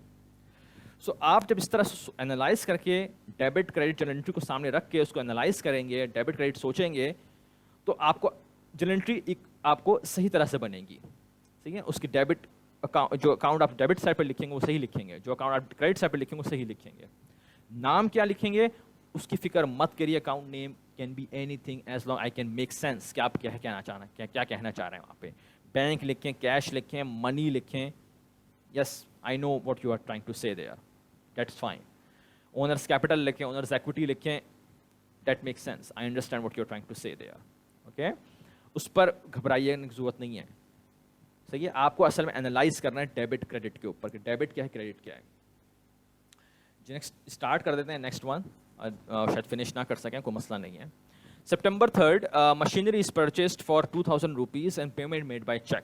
So آپ جب اس طرح اینالائز کر کے ڈیبٹ کریڈٹ جنرل انٹری کو سامنے رکھ کے اس کو اینالائز کریں گے, ڈیبٹ کریڈٹ سوچیں گے, تو آپ کو جنرل انٹری آپ کو صحیح طرح سے بنے گی. ٹھیک ہے. اس کی ڈیبٹ جو اکاؤنٹ آپ ڈیبٹ سائڈ پہ لکھیں گے وہ صحیح لکھیں گے, جو اکاؤنٹ آپ کریڈٹ سائڈ پہ لکھیں گے وہ صحیح لکھیں گے. نام کیا لکھیں گے اس کی فکر مت کریے, account name can be anything as long I can make sense کہ آپ کیا کہنا چاہ رہے ہیں, کیا کہنا چاہ رہے ہیں وہاں پہ. بینک لکھیں, کیش لکھیں, منی لکھیں, yes I know what you are trying to say there, that's fine. Owners capital لکھیں, اونرس ایکوٹی لکھیں, that make sense, I understand what you are trying to say there. Okay, اس پر گھبرائیے کی ضرورت نہیں ہے. صحیح ہے. آپ کو اصل میں اینالائز کرنا ہے ڈیبٹ کریڈٹ کے اوپر کہ ڈیبٹ کیا ہے, کریڈٹ کیا ہے. نیکسٹ اسٹارٹ کر دیتے ہیں نیکسٹ ون, شاید فنش نہ کر سکیں, کوئی مسئلہ نہیں ہے. September 3rd, machinery is purchased for 2,000 rupees and payment made by check.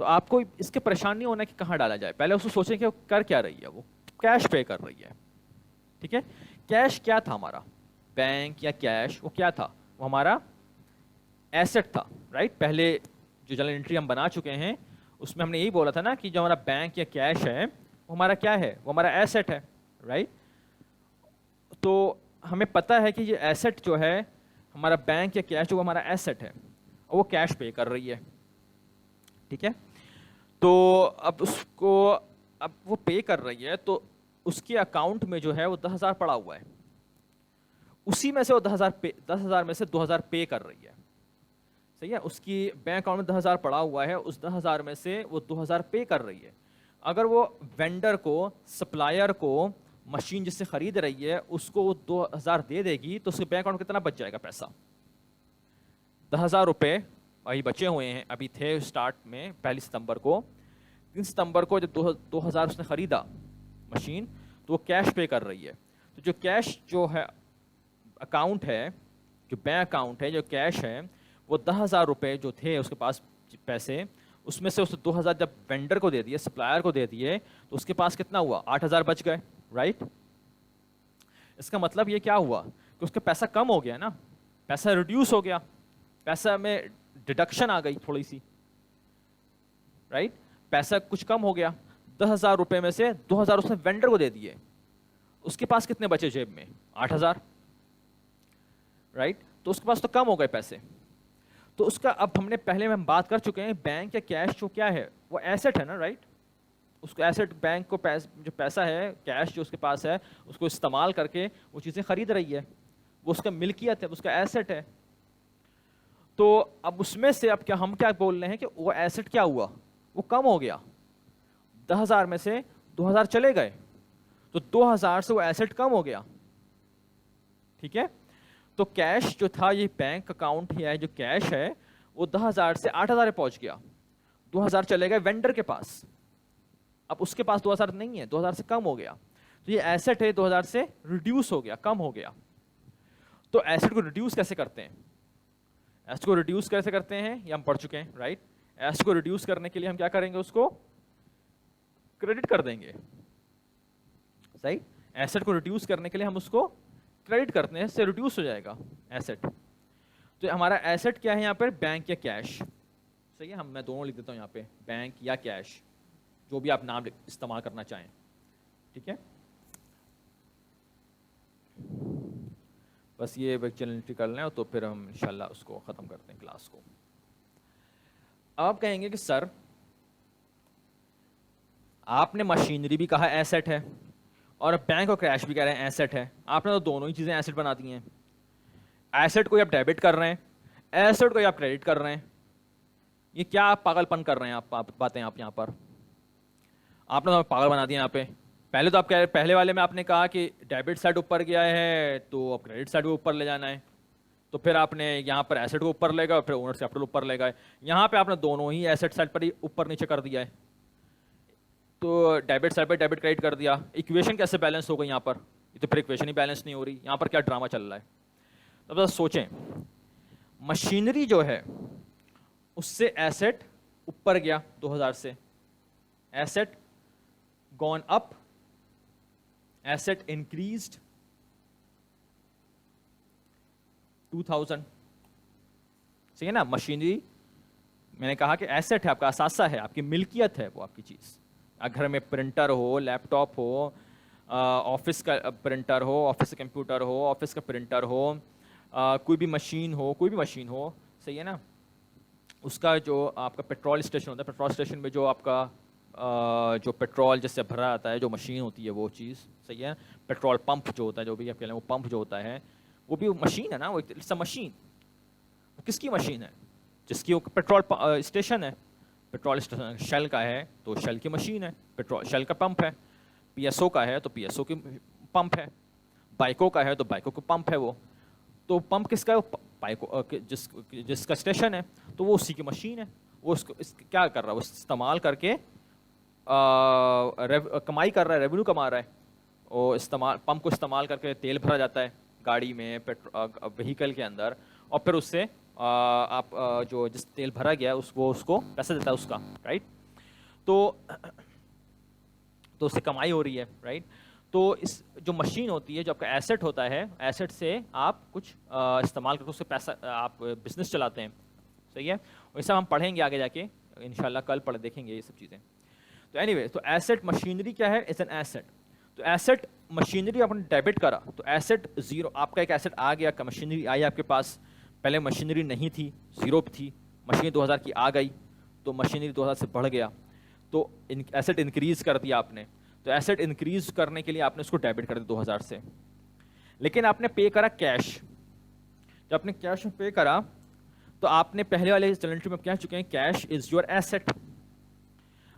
تو آپ کو اس کے پریشانی ہونا ہے کہ کہاں ڈالا جائے. پہلے اس کو سوچیں کہ وہ کر کیا رہی ہے, وہ کیش پے کر رہی ہے. ٹھیک ہے, کیش کیا تھا ہمارا, بینک یا کیش وہ کیا تھا, وہ ہمارا ایسٹ تھا, رائٹ. پہلے جو جرنل انٹری ہم بنا چکے ہیں اس میں ہم نے یہی بولا تھا نا کہ جو ہمارا بینک یا کیش ہے وہ ہمارا کیا ہے, وہ ہمارا ایسٹ ہے, رائٹ. تو ہمیں پتہ ہے کہ یہ ایسٹ جو ہے ہمارا بینک یا کیش, وہ ہمارا ایسٹ ہے اور وہ کیش پے کر رہی ہے. ٹھیک ہے, تو اب اس کو اب وہ پے کر رہی ہے تو اس کے اکاؤنٹ میں جو ہے وہ 10,000 پڑا ہوا ہے, اسی میں سے وہ 10,000 میں سے 2,000 پے کر رہی ہے. صحیح ہے, اس کی بینک اکاؤنٹ میں 10,000 پڑا ہوا ہے, اس 10,000 میں سے وہ 2,000 پے کر رہی ہے. اگر وہ وینڈر کو, سپلائر کو مشین جس سے خرید رہی ہے اس کو وہ 2,000 دے دے گی تو اس کے بینک اکاؤنٹ میں کتنا بچ جائے گا پیسہ, 10,000 روپے ابھی بچے ہوئے ہیں, ابھی تھے اسٹارٹ میں 1 ستمبر کو. 3 ستمبر کو جب 2,000 اس نے خریدا مشین تو وہ کیش پے کر رہی ہے. تو جو کیش جو ہے اکاؤنٹ ہے, جو بینک اکاؤنٹ ہے, جو کیش ہے, وہ 10,000 روپے جو تھے اس کے پاس پیسے, اس میں سے اس 2,000 جب وینڈر کو دے دیے, سپلائر کو دے دیے, تو اس کے پاس کتنا ہوا, 8,000 بچ گئے, رائٹ. اس کا مطلب یہ کیا ہوا کہ اس کا پیسہ کم ہو گیا نا, پیسہ ریڈیوس ہو گیا, پیسہ میں ڈیڈکشن آ گئی تھوڑی سی, رائٹ. پیسہ کچھ کم ہو گیا, 10,000 روپے میں سے 2,000 اس نے وینڈر کو دے دیے, اس کے پاس کتنے بچے جیب میں, 8,000, رائٹ. تو اس کے پاس تو کم ہو گئے پیسے. تو اس کا اب ہم نے پہلے میں بات کر چکے ہیں, بینک یا کیش جو کیا ہے وہ ایسٹ ہے نا, رائٹ. اس کو ایسٹ, بینک کو جو پیسہ ہے, کیش جو اس کے پاس ہے, اس کو استعمال کر کے وہ چیزیں خرید رہی ہے, وہ اس کا ملکیت ہے, اس کا ایسٹ ہے. تو اب اس میں سے اب کیا ہم کیا بول رہے ہیں کہ وہ ایسٹ کیا ہوا, وہ کم ہو گیا, 10,000 میں سے 2,000 چلے گئے, تو 2,000 سے وہ ایسٹ کم ہو گیا. ٹھیک ہے, تو کیش جو تھا, یہ بینک اکاؤنٹ ہی ہے جو کیش ہے, وہ 10,000 سے 8,000 پہنچ گیا, 2,000 چلے گئے وینڈر کے پاس. اب اس کے پاس 2,000 نہیں ہے, 2,000 سے کم ہو گیا, تو یہ ایسٹ ہے 2,000 سے ریڈیوس ہو گیا, کم ہو گیا. تو ایسٹ کو ریڈیوس کیسے کرتے ہیں, ایسٹ کو ریڈیوس کیسے کرتے ہیں یہ ہم پڑھ چکے ہیں, رائٹ. ایسٹ کو ریڈیوس کرنے کے لیے ہم کیا کریں گے, اس کو کریڈٹ کر دیں گے. صحیح, ایسٹ کو ریڈیوس کرنے کے لیے ہم اس کو کریڈٹ کرتے ہیں, اس سے ریڈیوس ہو جائے گا ایسٹ. تو ہمارا ایسٹ کیا ہے یہاں پر, بینک یا کیش. صحیح ہے, میں دونوں لکھ دیتا ہوں یہاں پہ, بینک یا کیش, جو بھی آپ نام استعمال کرنا چاہیں. ٹھیک ہے, بس یہ جرنل انٹری کر لیں تو پھر ہم انشاءاللہ اس کو ختم کرتے ہیں کلاس کو. آپ کہیں گے کہ سر آپ نے مشینری بھی کہا ایسٹ ہے اور بینک اور کیش بھی کہہ رہے ہیں ایسٹ ہے, آپ نے تو دونوں ہی چیزیں ایسٹ بنا دی ہیں. ایسٹ کو آپ ڈیبٹ کر رہے ہیں, ایسٹ کو آپ کریڈٹ کر رہے ہیں. یہ کیا آپ پاگل پن کر رہے ہیں, آپ باتیں آپ یہاں پر, آپ نے پاگل بنا دیا یہاں پہ. پہلے تو آپ پہلے والے میں آپ نے کہا کہ ڈیبٹ سائڈ اوپر گیا ہے تو اب کریڈٹ سائڈ کو اوپر لے جانا ہے, تو پھر آپ نے یہاں پر ایسٹ کو اوپر لے گا اور پھر اونرز کیپٹل اوپر لے گا. یہاں پہ آپ نے دونوں ہی ایسٹ سائڈ پر ہی اوپر نیچے کر دیا ہے, تو ڈیبٹ سائڈ پہ ڈیبٹ کریڈٹ کر دیا. ایکویشن کیسے بیلنس ہوگا یہاں پر, یہ تو پھر ایکویشن ہی بیلنس نہیں ہو رہی, یہاں پر کیا ڈرامہ چل رہا ہے. اب سوچیں, مشینری جو ہے اس سے ایسٹ اوپر گیا 2,000 سے, asset gone up, asset increased 2,000. صحیح ہے نا, مشینری میں نے کہا کہ ایسٹ ہے, آپ کا اثاثہ ہے, آپ کی ملکیت ہے وہ آپ کی چیز. گھر میں پرنٹر ہو, لیپ ٹاپ ہو, آفس کا پرنٹر ہو, آفس کا کمپیوٹر ہو, آفس کا پرنٹر ہو, کوئی بھی مشین ہو, کوئی بھی مشین ہو, صحیح ہے نا. اس کا جو آپ کا پیٹرول اسٹیشن ہوتا ہے, پیٹرول اسٹیشن میں جو آپ کا جو پیٹرول جس سے بھرا آتا ہے, جو مشین ہوتی ہے وہ چیز, صحیح ہے. پیٹرول پمپ جو ہوتا ہے, جو بھی آپ کہہ لیں وہ پمپ جو ہوتا ہے, وہ بھی مشین ہے نا, وہ اٹس اے مشین. کس کی مشین ہے, جس کی وہ پیٹرول اسٹیشن ہے. پیٹرول اسٹیشن شیل کا ہے تو شیل کی مشین ہے, پیٹرول شیل کا پمپ ہے. پی ایس او کا ہے تو پی ایس او کی پمپ ہے. بائکو کا ہے تو بائکو کا پمپ ہے. وہ تو پمپ کس کا ہے, بائکو جس کا اسٹیشن ہے, تو وہ اسی کی مشین ہے. وہ اس کو کیا کر رہا ہے, وہ استعمال کر کے کمائی کر رہا ہے, ریونیو کما رہا ہے. اور پمپ کو استعمال کر کے تیل بھرا جاتا ہے گاڑی میں, وہیکل کے اندر, اور پھر اس سے آپ جو جس تیل بھرا گیا اس کو پیسہ دیتا ہے اس کا، رائٹ. تو اس سے کمائی ہو رہی ہے، رائٹ. تو اس جو مشین ہوتی ہے، جو آپ کا ایسٹ ہوتا ہے، ایسٹ سے آپ کچھ استعمال کر کے اس سے پیسہ آپ بزنس چلاتے ہیں، صحیح ہے. اور اس سے ہم پڑھیں گے آگے جا کے انشاءاللہ، کل دیکھیں گے یہ سب چیزیں. تو اینی وے، تو ایسٹ مشینری کیا ہے؟ Is an asset. تو ایسٹ مشینری آپ نے ڈیبٹ کرا تو ایسٹ زیرو، آپ کا ایک ایسٹ آ گیا، مشینری آئی آپ کے پاس. پہلے مشینری نہیں تھی، زیرو پہ تھی. مشینری 2000 کی آ گئی تو مشینری 2000 سے بڑھ گیا، تو ایسٹ انکریز کر دیا آپ نے. تو ایسٹ انکریز کرنے کے لیے آپ نے اس کو ڈیبٹ کر دیا 2000 سے. لیکن آپ نے پے کرا کیش. جب آپ نے کیش میں پے کرا تو آپ نے پہلے والے چیلنج میں کہہ چکے ہیں کیش از یور ایسٹ.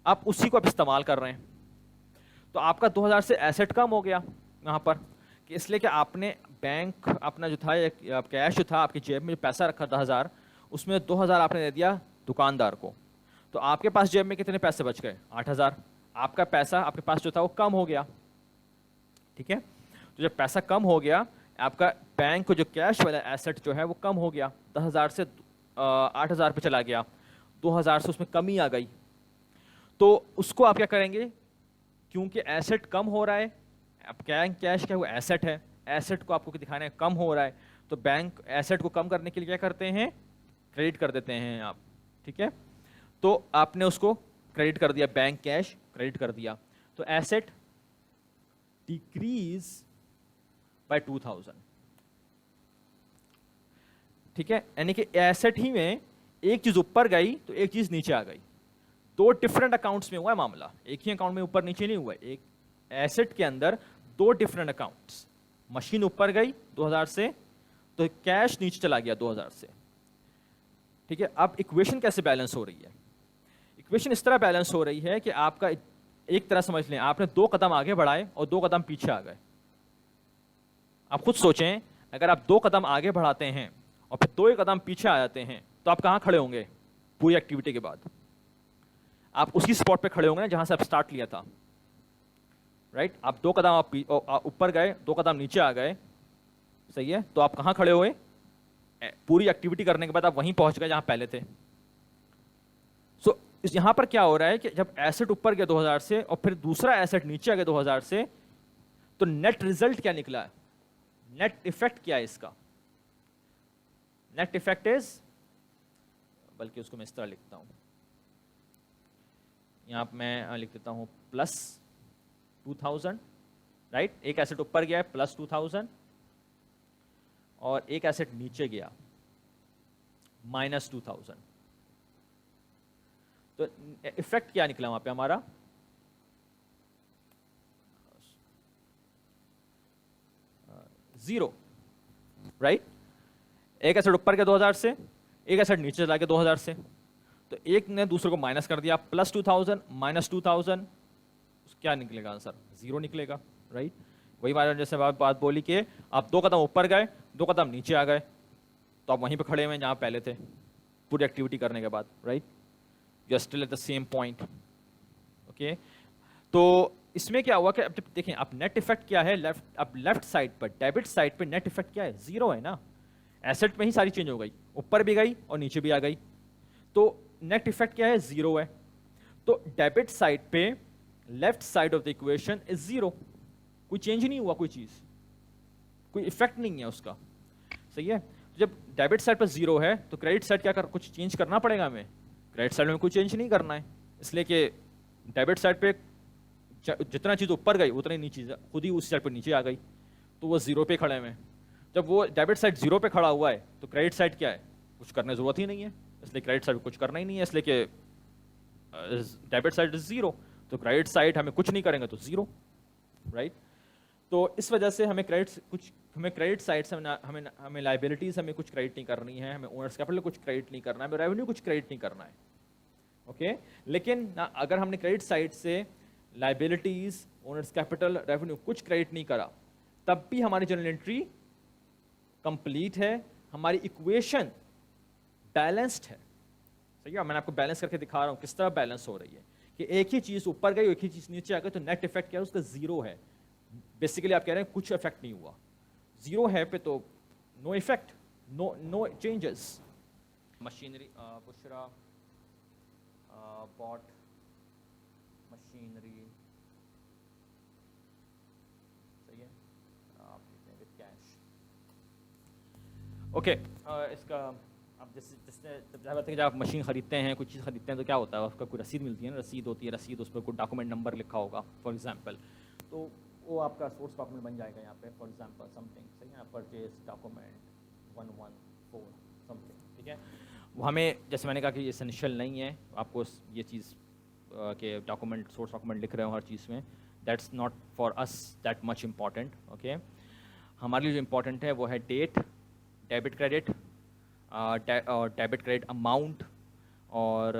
آپ اسی کو آپ استعمال کر رہے ہیں. تو آپ کا 2000 سے ایسٹ کم ہو گیا یہاں پر، کہ اس لیے کہ آپ نے بینک اپنا جو تھا کیش جو تھا آپ کی جیب میں جو پیسہ رکھا 10,000، اس میں 2000 آپ نے دے دیا دکاندار کو. تو آپ کے پاس جیب میں کتنے پیسے بچ گئے؟ 8000. آپ کا پیسہ آپ کے پاس جو تھا وہ کم ہو گیا، ٹھیک ہے. تو جب پیسہ کم ہو گیا، آپ کا بینک کو جو کیش والا ایسٹ جو ہے وہ کم ہو گیا، 10,000 سے 8,000 پہ چلا گیا، 2000 سے اس میں کمی آ گئی. تو اس کو آپ کیا کریں گے؟ کیونکہ ایسٹ کم ہو رہا ہے، اب کیش کیا وہ ایسٹ ہے، ایسٹ کو آپ کو دکھانا ہے کم ہو رہا ہے، تو بینک ایسٹ کو کم کرنے کے لیے کیا کرتے ہیں؟ کریڈٹ کر دیتے ہیں آپ، ٹھیک ہے. تو آپ نے اس کو کریڈٹ کر دیا، بینک کیش کریڈٹ کر دیا. تو ایسٹ ڈیکریز بائی 2000، ٹھیک ہے. یعنی کہ ایسٹ ہی میں ایک چیز اوپر گئی تو ایک چیز نیچے آ گئی. دو ڈفرنٹ اکاؤنٹس میں ہوا ہے معاملہ، ایک ہی اکاؤنٹ میں اوپر نیچے نہیں ہوا ہے. ایک ایسٹ کے اندر دو ڈفرنٹ اکاؤنٹس، مشین اوپر گئی 2000 سے تو کیش نیچے چلا گیا 2000 سے، ٹھیک ہے. اب ایکویشن کیسے بیلنس ہو رہی ہے؟ ایکویشن اس طرح بیلنس ہو رہی ہے کہ آپ کا ایک طرح سمجھ لیں، آپ نے 2 قدم آگے بڑھائے اور 2 قدم پیچھے آ گئے. آپ خود سوچیں، اگر آپ 2 قدم آگے بڑھاتے ہیں اور پھر 2 قدم پیچھے آ جاتے ہیں تو آپ کہاں کھڑے ہوں گے پوری ایکٹیویٹی کے بعد؟ آپ اسی اسپاٹ پہ کھڑے ہوں گے نا جہاں سے آپ سٹارٹ لیا تھا، رائٹ. آپ 2 قدم آپ اوپر گئے، 2 قدم نیچے آ گئے، صحیح ہے. تو آپ کہاں کھڑے ہوئے؟ پوری ایکٹیویٹی کرنے کے بعد آپ وہیں پہنچ گئے جہاں پہلے تھے. سو یہاں پر کیا ہو رہا ہے کہ جب ایسٹ اوپر گیا 2000 سے اور پھر دوسرا ایسٹ نیچے آ گیا 2000 سے، تو نیٹ ریزلٹ کیا نکلا ہے؟ نیٹ افیکٹ کیا ہے اس کا؟ نیٹ افیکٹ از، بلکہ اس کو میں اس طرح لکھتا ہوں، یہاں پہ میں لکھ دیتا ہوں پلس 2000، رائٹ. ایک ایسٹ اوپر گیا ہے پلس 2000 اور ایک ایسٹ نیچے گیا مائنس 2000. تو افیکٹ کیا نکلا وہاں پہ ہمارا؟ Zero, right. ایک ایسٹ اوپر گیا 2000 سے، ایک ایسٹ نیچے چلا گیا 2000 سے، تو ایک نے دوسرے کو مائنس کر دیا، پلس 2000 مائنس 2000، کیا نکلے گا آنسر؟ زیرو نکلے گا، رائٹ. وہی بات جیسے بات بولی کہ آپ 2 قدم اوپر گئے، 2 قدم نیچے آ گئے، تو آپ وہیں پہ کھڑے ہوئے جہاں پہلے تھے پوری ایکٹیویٹی کرنے کے بعد، right. You are still at the same point, okay. تو اس میں کیا ہوا کہ اب دیکھیں اب نیٹ افیکٹ کیا ہے؟ اب لیفٹ سائڈ پر ڈیبٹ سائڈ پہ نیٹ افیکٹ کیا ہے؟ زیرو ہے نا. ایسٹ میں ہی ساری چینج ہو گئی، اوپر بھی گئی اور نیچے بھی آ گئی، تو نیٹ افیکٹ کیا ہے؟ زیرو ہے. تو ڈیبٹ سائڈ پہ left side of the equation is zero, کوئی چینج نہیں ہوا، کوئی چیز، کوئی افیکٹ نہیں ہے اس کا، صحیح ہے. جب ڈیبٹ سائڈ پہ زیرو ہے تو کریڈٹ سائڈ کیا کچھ چینج کرنا پڑے گا ہمیں؟ کریڈٹ سائڈ میں کوئی چینج نہیں کرنا ہے، اس لیے کہ ڈیبٹ سائڈ پہ جتنا چیز اوپر گئی اتنی نیچے خود ہی اس سائڈ پہ نیچے آ گئی، تو وہ زیرو پہ کھڑے ہوئے. جب وہ ڈیبٹ سائڈ زیرو پہ کھڑا ہوا ہے تو کریڈٹ سائڈ کیا ہے؟ کچھ کرنے کی ضرورت ہی نہیں ہے، اس لیے کریڈٹ سائڈ کچھ کرنا ہی نہیں ہے، اس لیے کہ ڈیبٹ سائڈ از زیرو، تو کریڈٹ سائڈ ہمیں کچھ نہیں کریں گے تو زیرو، رائٹ. تو اس وجہ سے ہمیں کریڈٹ سائڈ سے ہمیں لائبلٹیز ہمیں کچھ کریڈٹ نہیں کرنی ہے، ہمیں اونرز کیپٹل کچھ کریڈٹ نہیں کرنا ہے، ہمیں ریونیو کچھ کریڈٹ نہیں کرنا ہے، اوکے. لیکن اگر ہم نے کریڈٹ سائڈ سے لائبلٹیز، اونرز کیپٹل، ریونیو کچھ کریڈٹ نہیں کرا، تب بھی ہماری جرنل انٹری کمپلیٹ ہے، ہماری ایکویشن بیلنسڈ ہے، صحیح ہے. میں نے آپ کو بیلنس کر کے دکھا رہا ہوں کس طرح بیلنس ہو رہی ہے، کہ ایک ہی چیز اوپر گئی ایک ہی چیز نیچے آ گئی، تو نیٹ افیکٹ کیا ہے؟ اس کا زیرو ہے. بیسیکلی آپ کہہ رہے ہیں کچھ افیکٹ نہیں ہوا، زیرو ہے پہ تو نو افیکٹ، نو چینجز، مشینری بشرا bought machinery, صحیح ہے, آپ لکھتے ہیں with cash. اوکے, اس کا اب جس نے جب آپ مشین خریدتے ہیں, کوئی چیز خریدتے ہیں, تو کیا ہوتا ہے, اس کا کوئی رسید ملتی ہے نا, رسید ہوتی ہے, رسید اس پہ کوئی ڈاکومنٹ نمبر لکھا ہوگا فار ایگزامپل, تو وہ آپ کا سورس ڈاکومنٹ بن جائے گا یہاں پہ, فار ایگزامپل سم تھنگ, صحیح ہے, پرچیز ڈاکومنٹ 114 سم تھنگ, ٹھیک ہے. وہ ہمیں, جیسے میں نے کہا کہ یہ اسینشیل نہیں ہے آپ کو یہ چیز کہ ڈاکومنٹ سورس ڈاکومنٹ لکھ رہے ہوں ہر چیز میں, that's not for us that much important. Okay, ہمارے لیے جو امپورٹنٹ ہے وہ ہے date, debit credit, debit credit amount, اور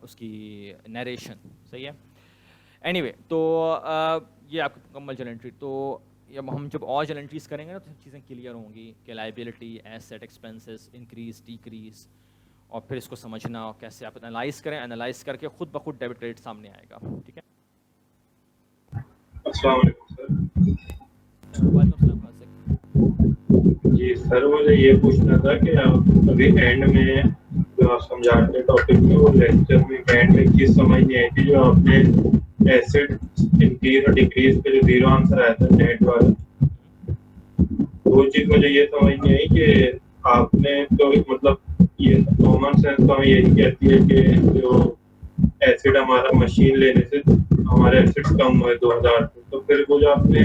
اس کی نیریشن, صحیح ہے. اینی وے, تو یہ آپ کی مکمل جرنل انٹری. تو ہم جب اور جرنل انٹریز کریں گے نا, تو چیزیں کلیئر ہوں گی کہ liability, asset, expenses, increase, decrease, اور پھر اس کو سمجھنا, اور کیسے آپ انالائز کریں, انالائز کر کے خود بخود ڈیبٹ کریڈٹ سامنے آئے گا. ٹھیک ہے. السلام علیکم سر. وعلیکم السلام. جی سر, مجھے یہ پوچھنا تھا کہ آپ ابھی اینڈ میں جو آپ سمجھا رہے ٹاپک میں, وہ لیکچر میں اینڈ میں چیز سمجھ نہیں آئی تھی, جو آپ نے ایسڈ انکریز اور ڈیکریز پہ جو زیرو آنسر آیا تھا نیٹ والا, وہ چیز مجھے یہ سمجھ نہیں آئی کہ آپ نے تو مطلب یہ کامن سینس تو ہمیں یہی کہتی ہے کہ جو ایسڈ ہمارا مشین لینے سے ہمارے ایسڈ کم ہوئے 2000 سے, تو پھر وہ جو آپ نے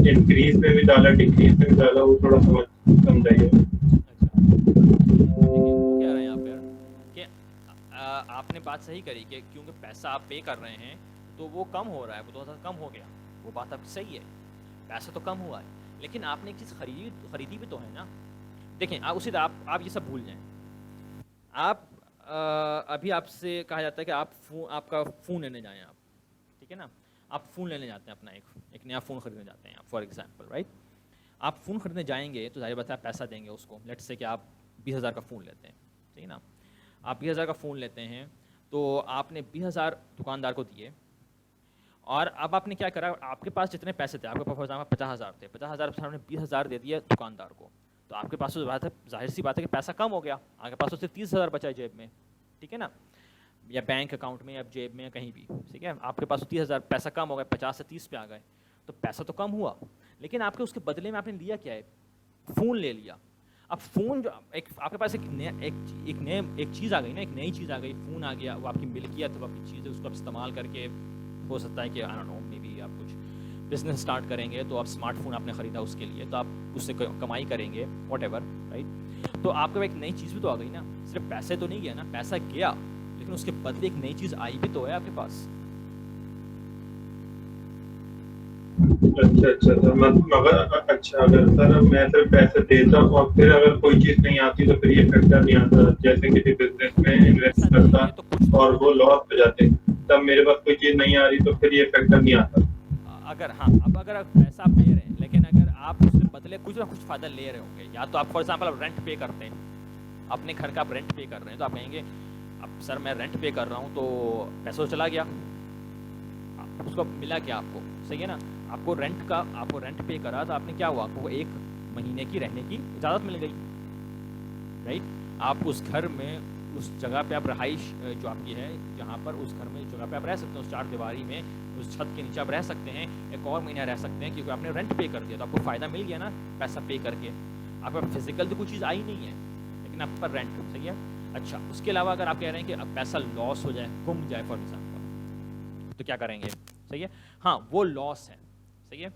انکریز میں بھی ڈالا ڈیکریز میں بھی ڈالا, وہ تھوڑا سمجھائیے. اچھا, دیکھیے وہ کہہ رہے ہیں یہاں پہ کہ آپ نے بات صحیح کری کہ کیونکہ پیسہ آپ پے کر رہے ہیں تو وہ کم ہو رہا ہے, وہ 2000 کم ہو گیا, وہ بات آپ صحیح ہے, پیسہ تو کم ہوا ہے, لیکن آپ نے ایک چیز خریدی بھی تو ہے نا. دیکھیں اسی طرح آپ یہ سب بھول جائیں. آپ ابھی آپ سے کہا جاتا ہے کہ آپ کا فون لینے جائیں آپ, ٹھیک ہے نا, آپ فون لینے جاتے ہیں, اپنا ایک نیا فون خریدنے جاتے ہیں آپ, فار ایگزامپل رائٹ. آپ فون خریدنے جائیں گے تو ظاہر بات ہے آپ پیسہ دیں گے اس کو, لیٹس سے کہ آپ 20,000 کا فون لیتے ہیں, ٹھیک ہے نا. آپ 20,000 کا فون لیتے ہیں تو آپ نے 20,000 دکاندار کو دیے, اور اب آپ نے کیا کرا, آپ کے پاس جتنے پیسے تھے, آپ کے پاس فار ایگزامپل 50,000 تھے, 50,000 سے آپ نے 20,000 دے دیا دکاندار کو, تو آپ کے پاس تو ظاہر سی بات ہے کہ پیسہ کم ہو گیا, آپ کے پاس تو صرف 30,000 بچا ہے جیب میں, ٹھیک ہے نا, یا بینک اکاؤنٹ میں یا جیب میں یا کہیں بھی, ٹھیک ہے. آپ کے پاس 30,000 پیسہ کم ہو گیا, 50 سے 30 پہ آ گئے, تو پیسہ تو کم ہوا, لیکن آپ کے اس کے بدلے میں آپ نے لیا کیا ہے, فون لے لیا. اب فون جو آپ کے پاس ایک چیز آ گئی نا, ایک نئی چیز آ گئی, فون آ گیا, وہ آپ کی ملکیت, وہ آپ کی چیز ہے, اس کو آپ استعمال کر کے ہو سکتا ہے کہ I don't know may be آپ کچھ بزنس اسٹارٹ کریں گے, تو آپ اسمارٹ فون آپ نے خریدا اس کے لیے, تو آپ اس سے کمائی کریں گے, واٹ ایور رائٹ. تو آپ کو ایک نئی چیز بھی تو آ گئی نا, صرف پیسے تو نہیں گیا نا, پیسہ گیا لیکن اس کے بدلے ایک نئی چیز آئی بھی تو ہے آپ کے پاس. اچھا سر, مگر اچھا اگر سر میں صرف پیسے دیتا ہوں اور پھر اگر کوئی چیز نہیں آتی تو پھر یہ فیکٹر نہیں آتا, جیسے کسی بزنس میں انویسٹ کرتا اور وہ لاس ہو جاتے, تب میرے پاس کوئی چیز نہیں آ رہی تو پھر یہ فیکٹر نہیں آتا. اگر پیسہ آپ دے رہے ہیں, لیکن اگر آپ اس کے بدلے کچھ نہ کچھ فائدہ لے رہے ہوں گے, یا تو آپ فار ایگزامپل آپ رینٹ پے کرتے ہیں, اپنے گھر کا آپ رینٹ پے کر رہے ہیں, تو آپ کہیں گے اب سر میں رینٹ پے کر رہا ہوں تو پیسہ تو چلا گیا, اس کو ملا کیا آپ کو, صحیح ہے نا. آپ کو رینٹ پے کرا تو آپ نے کیا ہوا, آپ کو 1 مہینے کی رہنے کی اجازت مل گئی, رائٹ. آپ اس گھر میں, اس جگہ پہ آپ رہائش جو آپ کی ہے, جہاں پر اس گھر میں جگہ پہ آپ رہ سکتے ہیں, اس 4 دیواری میں, اس چھت کے نیچے آپ رہ سکتے ہیں, 1 اور مہینہ رہ سکتے ہیں, کیونکہ آپ نے رینٹ پے کر دیا, تو آپ کو فائدہ مل گیا نا پیسہ پے کر کے. آپ کا فزیکل تو کوئی چیز آئی نہیں ہے, لیکن آپ پر رینٹ, صحیح ہے. اچھا, اس کے علاوہ اگر آپ کہہ رہے ہیں کہ اب پیسہ لاس ہو جائے, گم جائے فار ایگزامپل, تو کیا کریں گے, صحیح ہے. ہاں وہ لاس ہے, صحیح ہے.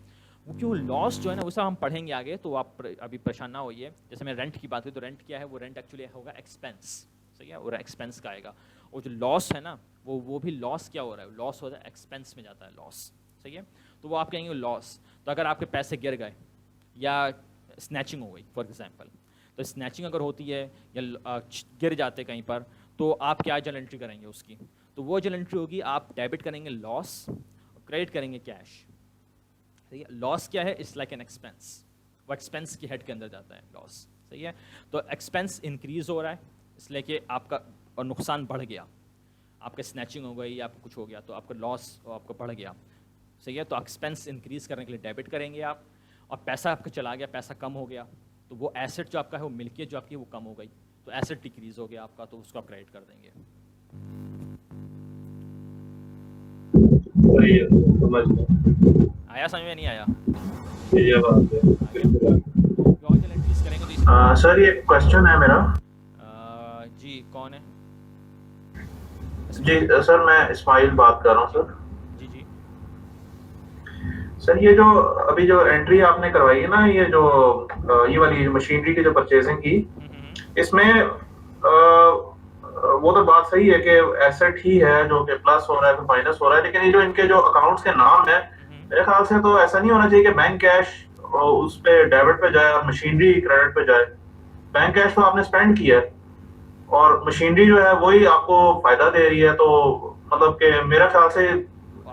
وہ لاس جو ہے نا وہ سب ہم پڑھیں گے آگے, تو آپ ابھی پریشان نہ ہوئیے. جیسے میں رینٹ کی بات کی, تو رینٹ کیا ہے, وہ رینٹ ایکچولی ہوگا ایکسپینس, صحیح ہے, اور ایکسپینس کا آئے گا. اور جو لاس ہے نا, وہ بھی لاس کیا ہو رہا ہے, لاس ہو رہا ہے ایکسپینس میں جاتا ہے لاس, صحیح ہے. تو وہ آپ کہیں گے لاس. تو اگر آپ کے پیسے گر گئے یا اسنیچنگ ہو گئی فار ایگزامپل, تو اسنیچنگ اگر ہوتی ہے یا گر جاتے کہیں پر, تو آپ کیا جرنل انٹری کریں گے اس کی, تو وہ جرنل انٹری ہوگی, آپ ڈیبٹ کریں گے لاس, کریڈٹ کریں گے کیش. لاس کیا ہے, اٹس لائک این ایکسپینس, وہ ایکسپینس کی ہیڈ کے اندر جاتا ہے لاس, صحیح ہے. تو ایکسپینس انکریز ہو رہا ہے, اس لیے کہ آپ کا اور نقصان بڑھ گیا, آپ کا اسنیچنگ ہو گئی یا آپ کو کچھ ہو گیا, تو آپ کا لاس آپ کو بڑھ گیا, صحیح ہے. تو ایکسپینس انکریز کرنے کے لیے ڈیبٹ کریں گے آپ, اور پیسہ آپ کا چلا گیا, پیسہ کم ہو گیا, تو وہ ایسٹ جو آپ کا ہے, وہ ملکیت جو آپ کی ہے وہ کم ہو گئی, تو ایسٹ ڈیکریز ہو گیا آپ کا, تو اس کو آپ کریڈٹ کر دیں گے. صحیح ہے, سمجھ گیا. آیا سمجھ میں نہیں آیا؟ یہ بات ہے, بالکل. اور چل انٹریز کریں گے تو سر یہ کوشچن ہے میرا. جی کون ہے؟ جی سر میں اسماعیل بات کر رہا ہوں سر. جی جی سر یہ جو ابھی جو انٹری آپ نے کروائی ہے نا, یہ جو یہ والی مشینری کی جو پرچیزنگ کی, اس میں وہ تو بات صحیح ہے کہ ایسٹ ہی ہے جو کہ پلس ہو رہا ہے, مائنس ہو رہا ہے, لیکن یہ جو ان کے جو اکاؤنٹس کے نام ہے, میرے خیال سے تو ایسا نہیں ہونا چاہیے کہ بینک کیش اس پہ ڈیبٹ پہ جائے اور مشینری کریڈٹ پہ جائے. بینک کیش تو آپ نے اسپینڈ کیا ہے اور مشینری جو ہے وہی آپ کو فائدہ دے رہی ہے, تو مطلب کہ میرا خیال سے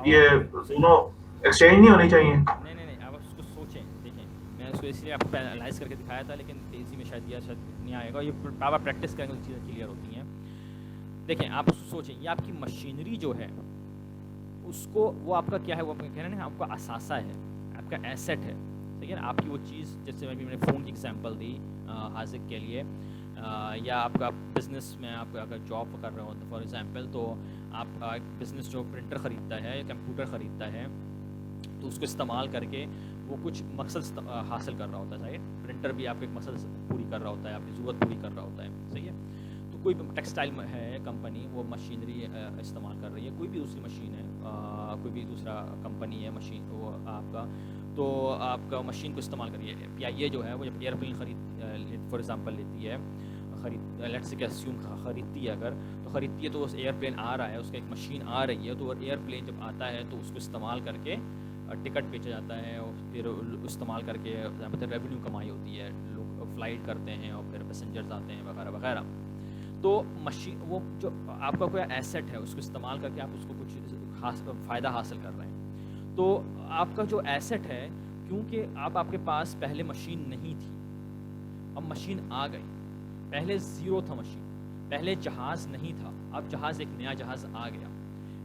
یہ دونوں ایکسچینج نہیں ہونی چاہیے. نہیں, آپ اس کو سوچیں. دیکھیں میں اس کو اس لیے آپ کو انالائز کر کے دکھایا تھا, لیکن تیزی میں شاید نہیں آئے گا. یہ بابا پریکٹس کریں گے تو چیزیں کلیئر ہوتی ہیں. دیکھیں آپ اس کو سوچیں, یہ آپ کی مشینری جو ہے اس کو, وہ آپ کا کیا ہے, وہ کہنا ہے آپ کا اثاثہ ہے, آپ کا ایسٹ ہے. ٹھیک ہے نا, آپ کی وہ چیز, جیسے میں نے فون کی ایگزامپل دی حاضر کے لیے, یا آپ کا بزنس میں آپ اگر جاب کر رہے ہو تو فار ایگزامپل, تو آپ ایک بزنس جو پرنٹر خریدتا ہے یا کمپیوٹر خریدتا ہے, تو اس کو استعمال کر کے وہ کچھ مقصد حاصل کر رہا ہوتا ہے. صحیح ہے, پرنٹر بھی آپ کا ایک مقصد پوری کر رہا ہوتا ہے, آپ کی ضرورت پوری کر رہا ہوتا ہے. صحیح ہے, تو کوئی بھی ٹیکسٹائل ہے کمپنی, وہ مشینری استعمال کر رہی ہے, کوئی بھی دوسری مشین ہے, کوئی بھی دوسرا کمپنی ہے مشین وہ آپ کا, تو آپ کا مشین کو استعمال کریے. یا یہ جو ہے وہ جب ایئرپلین فار ایگزامپل لیتی ہے, لیٹ سے اسیوم خریدتی ہے اگر, تو خریدتی ہے تو اس ایئرپلین آ رہا ہے, اس کا ایک مشین آ رہی ہے, تو وہ ایئرپلین جب آتا ہے تو اس کو استعمال کر کے ٹکٹ بیچا جاتا ہے, اور پھر استعمال کر کے ریونیو کمائی ہوتی ہے, لوگ فلائٹ کرتے ہیں اور پھر پیسنجرز آتے ہیں وغیرہ وغیرہ. تو مشین, وہ جو آپ کا کوئی ایسٹ ہے, اس کو استعمال کر کے آپ اس کو کچھ فائدہ حاصل کر رہے ہیں. تو آپ کا جو ایسٹ ہے, کیونکہ آپ کے پاس پہلے مشین نہیں تھی, اب مشین آ گئی. پہلے زیرو تھا مشین, پہلے جہاز نہیں تھا, اب جہاز, ایک نیا جہاز آ گیا.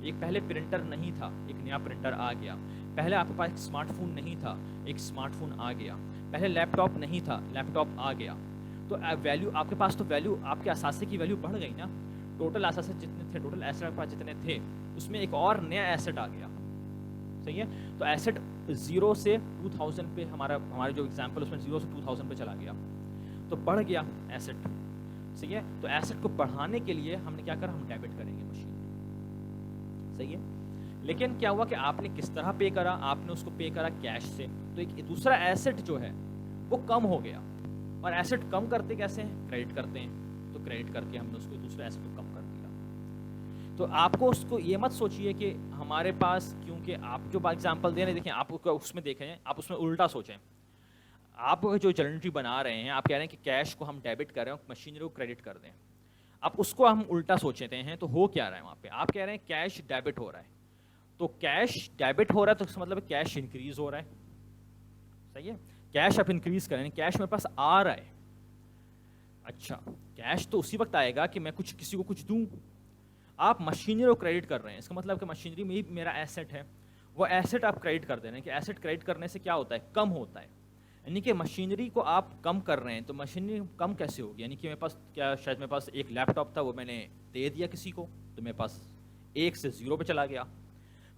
ایک پہلے پرنٹر نہیں تھا, ایک نیا پرنٹر آ گیا. پہلے آپ کے پاس ایک اسمارٹ فون نہیں تھا, ایک اسمارٹ فون آ گیا. پہلے لیپ ٹاپ نہیں تھا, لیپ ٹاپ آ گیا. تو ویلیو آپ کے پاس, تو ویلیو آپ کے اثاثے کی ویلیو بڑھ گئی نا. ٹوٹل اثاثے جتنے تھے, ٹوٹل ایسٹ آپ کے پاس جتنے تھے, اس میں ایک اور نیا ایسٹ آ گیا. صحیح ہے, تو ایسٹ 0 سے 2000 پہ, ہمارا جو ایگزامپل اس میں 0 سے 2000 پہ چلا گیا, تو بڑھ گیا ایسٹ. صحیح ہے, تو ایسٹ کو بڑھانے کے لیے ہم نے کیا کرا, ہم ڈیبٹ کریں گے مشین. صحیح ہے, لیکن کیا ہوا کہ آپ نے کس طرح پے کرا, آپ نے اس کو پے کرا کیش سے, تو ایک دوسرا ایسٹ جو ہے وہ کم ہو گیا. اور ایسٹ کم کرتے کیسے ہیں, کریڈٹ کرتے ہیں. تو کریڈٹ کر کے ہم نے اس کو دوسرے ایسٹ کو کم کر دیا. تو آپ کو اس کو یہ مت سوچیے کہ ہمارے پاس, کیونکہ آپ جو ایگزامپل دے رہے ہیں, دیکھیں آپ اس میں دیکھیں, آپ اس میں الٹا سوچیں. آپ جو جرنٹری بنا رہے ہیں, آپ کہہ رہے ہیں کہ کیش کو ہم ڈیبٹ کر رہے ہیں, مشینری کو کریڈٹ کر دیں. اب اس کو ہم الٹا سوچتے ہیں, تو ہو کیا رہا ہے وہاں پہ, آپ کہہ رہے ہیں کیش ڈیبٹ ہو رہا ہے. تو کیش ڈیبٹ ہو رہا ہے, تو اس کا مطلب کیش انکریز ہو رہا ہے. صحیح ہے, کیش آپ انکریز کریں, کیش میرے پاس آ رہا ہے. اچھا, کیش تو اسی وقت آئے گا کہ میں کسی کو کچھ دوں. آپ مشینری کو کریڈٹ کر رہے ہیں, اس کا مطلب کہ مشینری میں ہی میرا ایسٹ ہے, وہ ایسٹ آپ کریڈٹ کر دے رہے ہیں. کہ ایسٹ کریڈٹ کرنے سے کیا ہوتا ہے, کم ہوتا ہے. یعنی کہ مشینری کو آپ کم کر رہے ہیں, تو مشینری کم کیسے ہوگی, یعنی کہ میرے پاس کیا, شاید میرے پاس ایک لیپ ٹاپ تھا, وہ میں نے دے دیا کسی کو, تو میرے پاس 1 سے 0 پہ چلا گیا.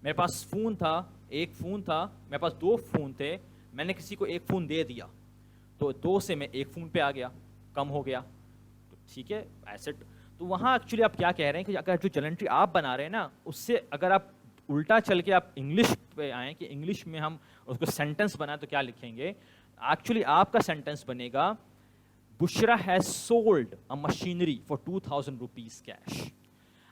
میرے پاس فون تھا, ایک فون تھا, میرے پاس 2 فون تھے, میں نے کسی کو ایک فون دے دیا, تو 2 سے میں ایک فون پہ آ گیا, کم ہو گیا. تو ٹھیک ہے, ایسٹ. تو وہاں ایکچولی آپ کیا کہہ رہے ہیں کہ اگر جو جرنٹری آپ بنا رہے ہیں نا, اس سے اگر آپ الٹا چل کے آپ انگلش پہ آئیں, کہ انگلش میں ہم اس کو سینٹنس بنائیں, تو کیا لکھیں گے. ایکچولی آپ کا سینٹنس بنے گا, Bushra has sold a machinery for 2000 rupees cash.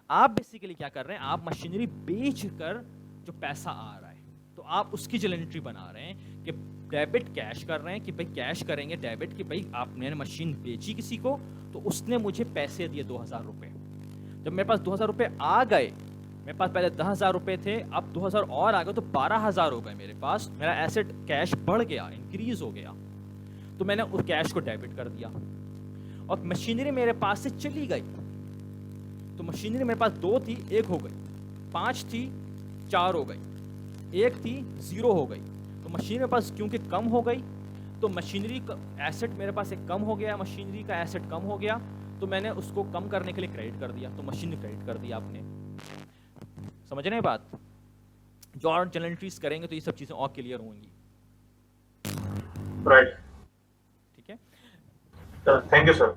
آپ بیسیکلی کیا کر رہے ہیں, آپ مشینری بیچ کر جو پیسہ آ رہا ہے, تو آپ اس کی جرنٹری بنا رہے ہیں کہ ڈیبٹ کیش کر رہے ہیں, کہ بھائی کیش کریں گے ڈیبٹ, کہ بھائی آپ نے مشین بیچی کسی کو, تو اس نے مجھے پیسے دیے 2000 روپے. جب میرے پاس 2000 روپے آ گئے, میرے پاس پہلے 10,000 روپے تھے, اب 2000 اور آ گئے, تو 12,000 ہو گئے میرے پاس. میرا ایسٹ کیش بڑھ گیا, انکریز ہو گیا, تو میں نے اس کیش کو ڈیبٹ کر دیا. اور مشینری میرے پاس سے چلی گئی, تو مشینری میرے پاس 2 تھی, 1 ہو گئی, 5 تھی, 4 ہو گئی, 1 تھی, 0 ہو گئی. تو مشینری میرے پاس کیونکہ کم ہو گئی, تو مشینری کا ایسٹ میرے پاس ایک کم ہو گیا, مشینری کا ایسٹ کم ہو گیا, تو میں نے اس کو کم کرنے کے لیے کریڈٹ کر دیا, تو مشین نے کریڈٹ کر دیا آپ نے. سمجھ رہے ہیں بات؟ جو اور جنرل انٹریز کریں گے تو یہ سب چیزیں اور کلیئر ہوں گی. رائٹ, ٹھیک ہے, تھینک یو سر.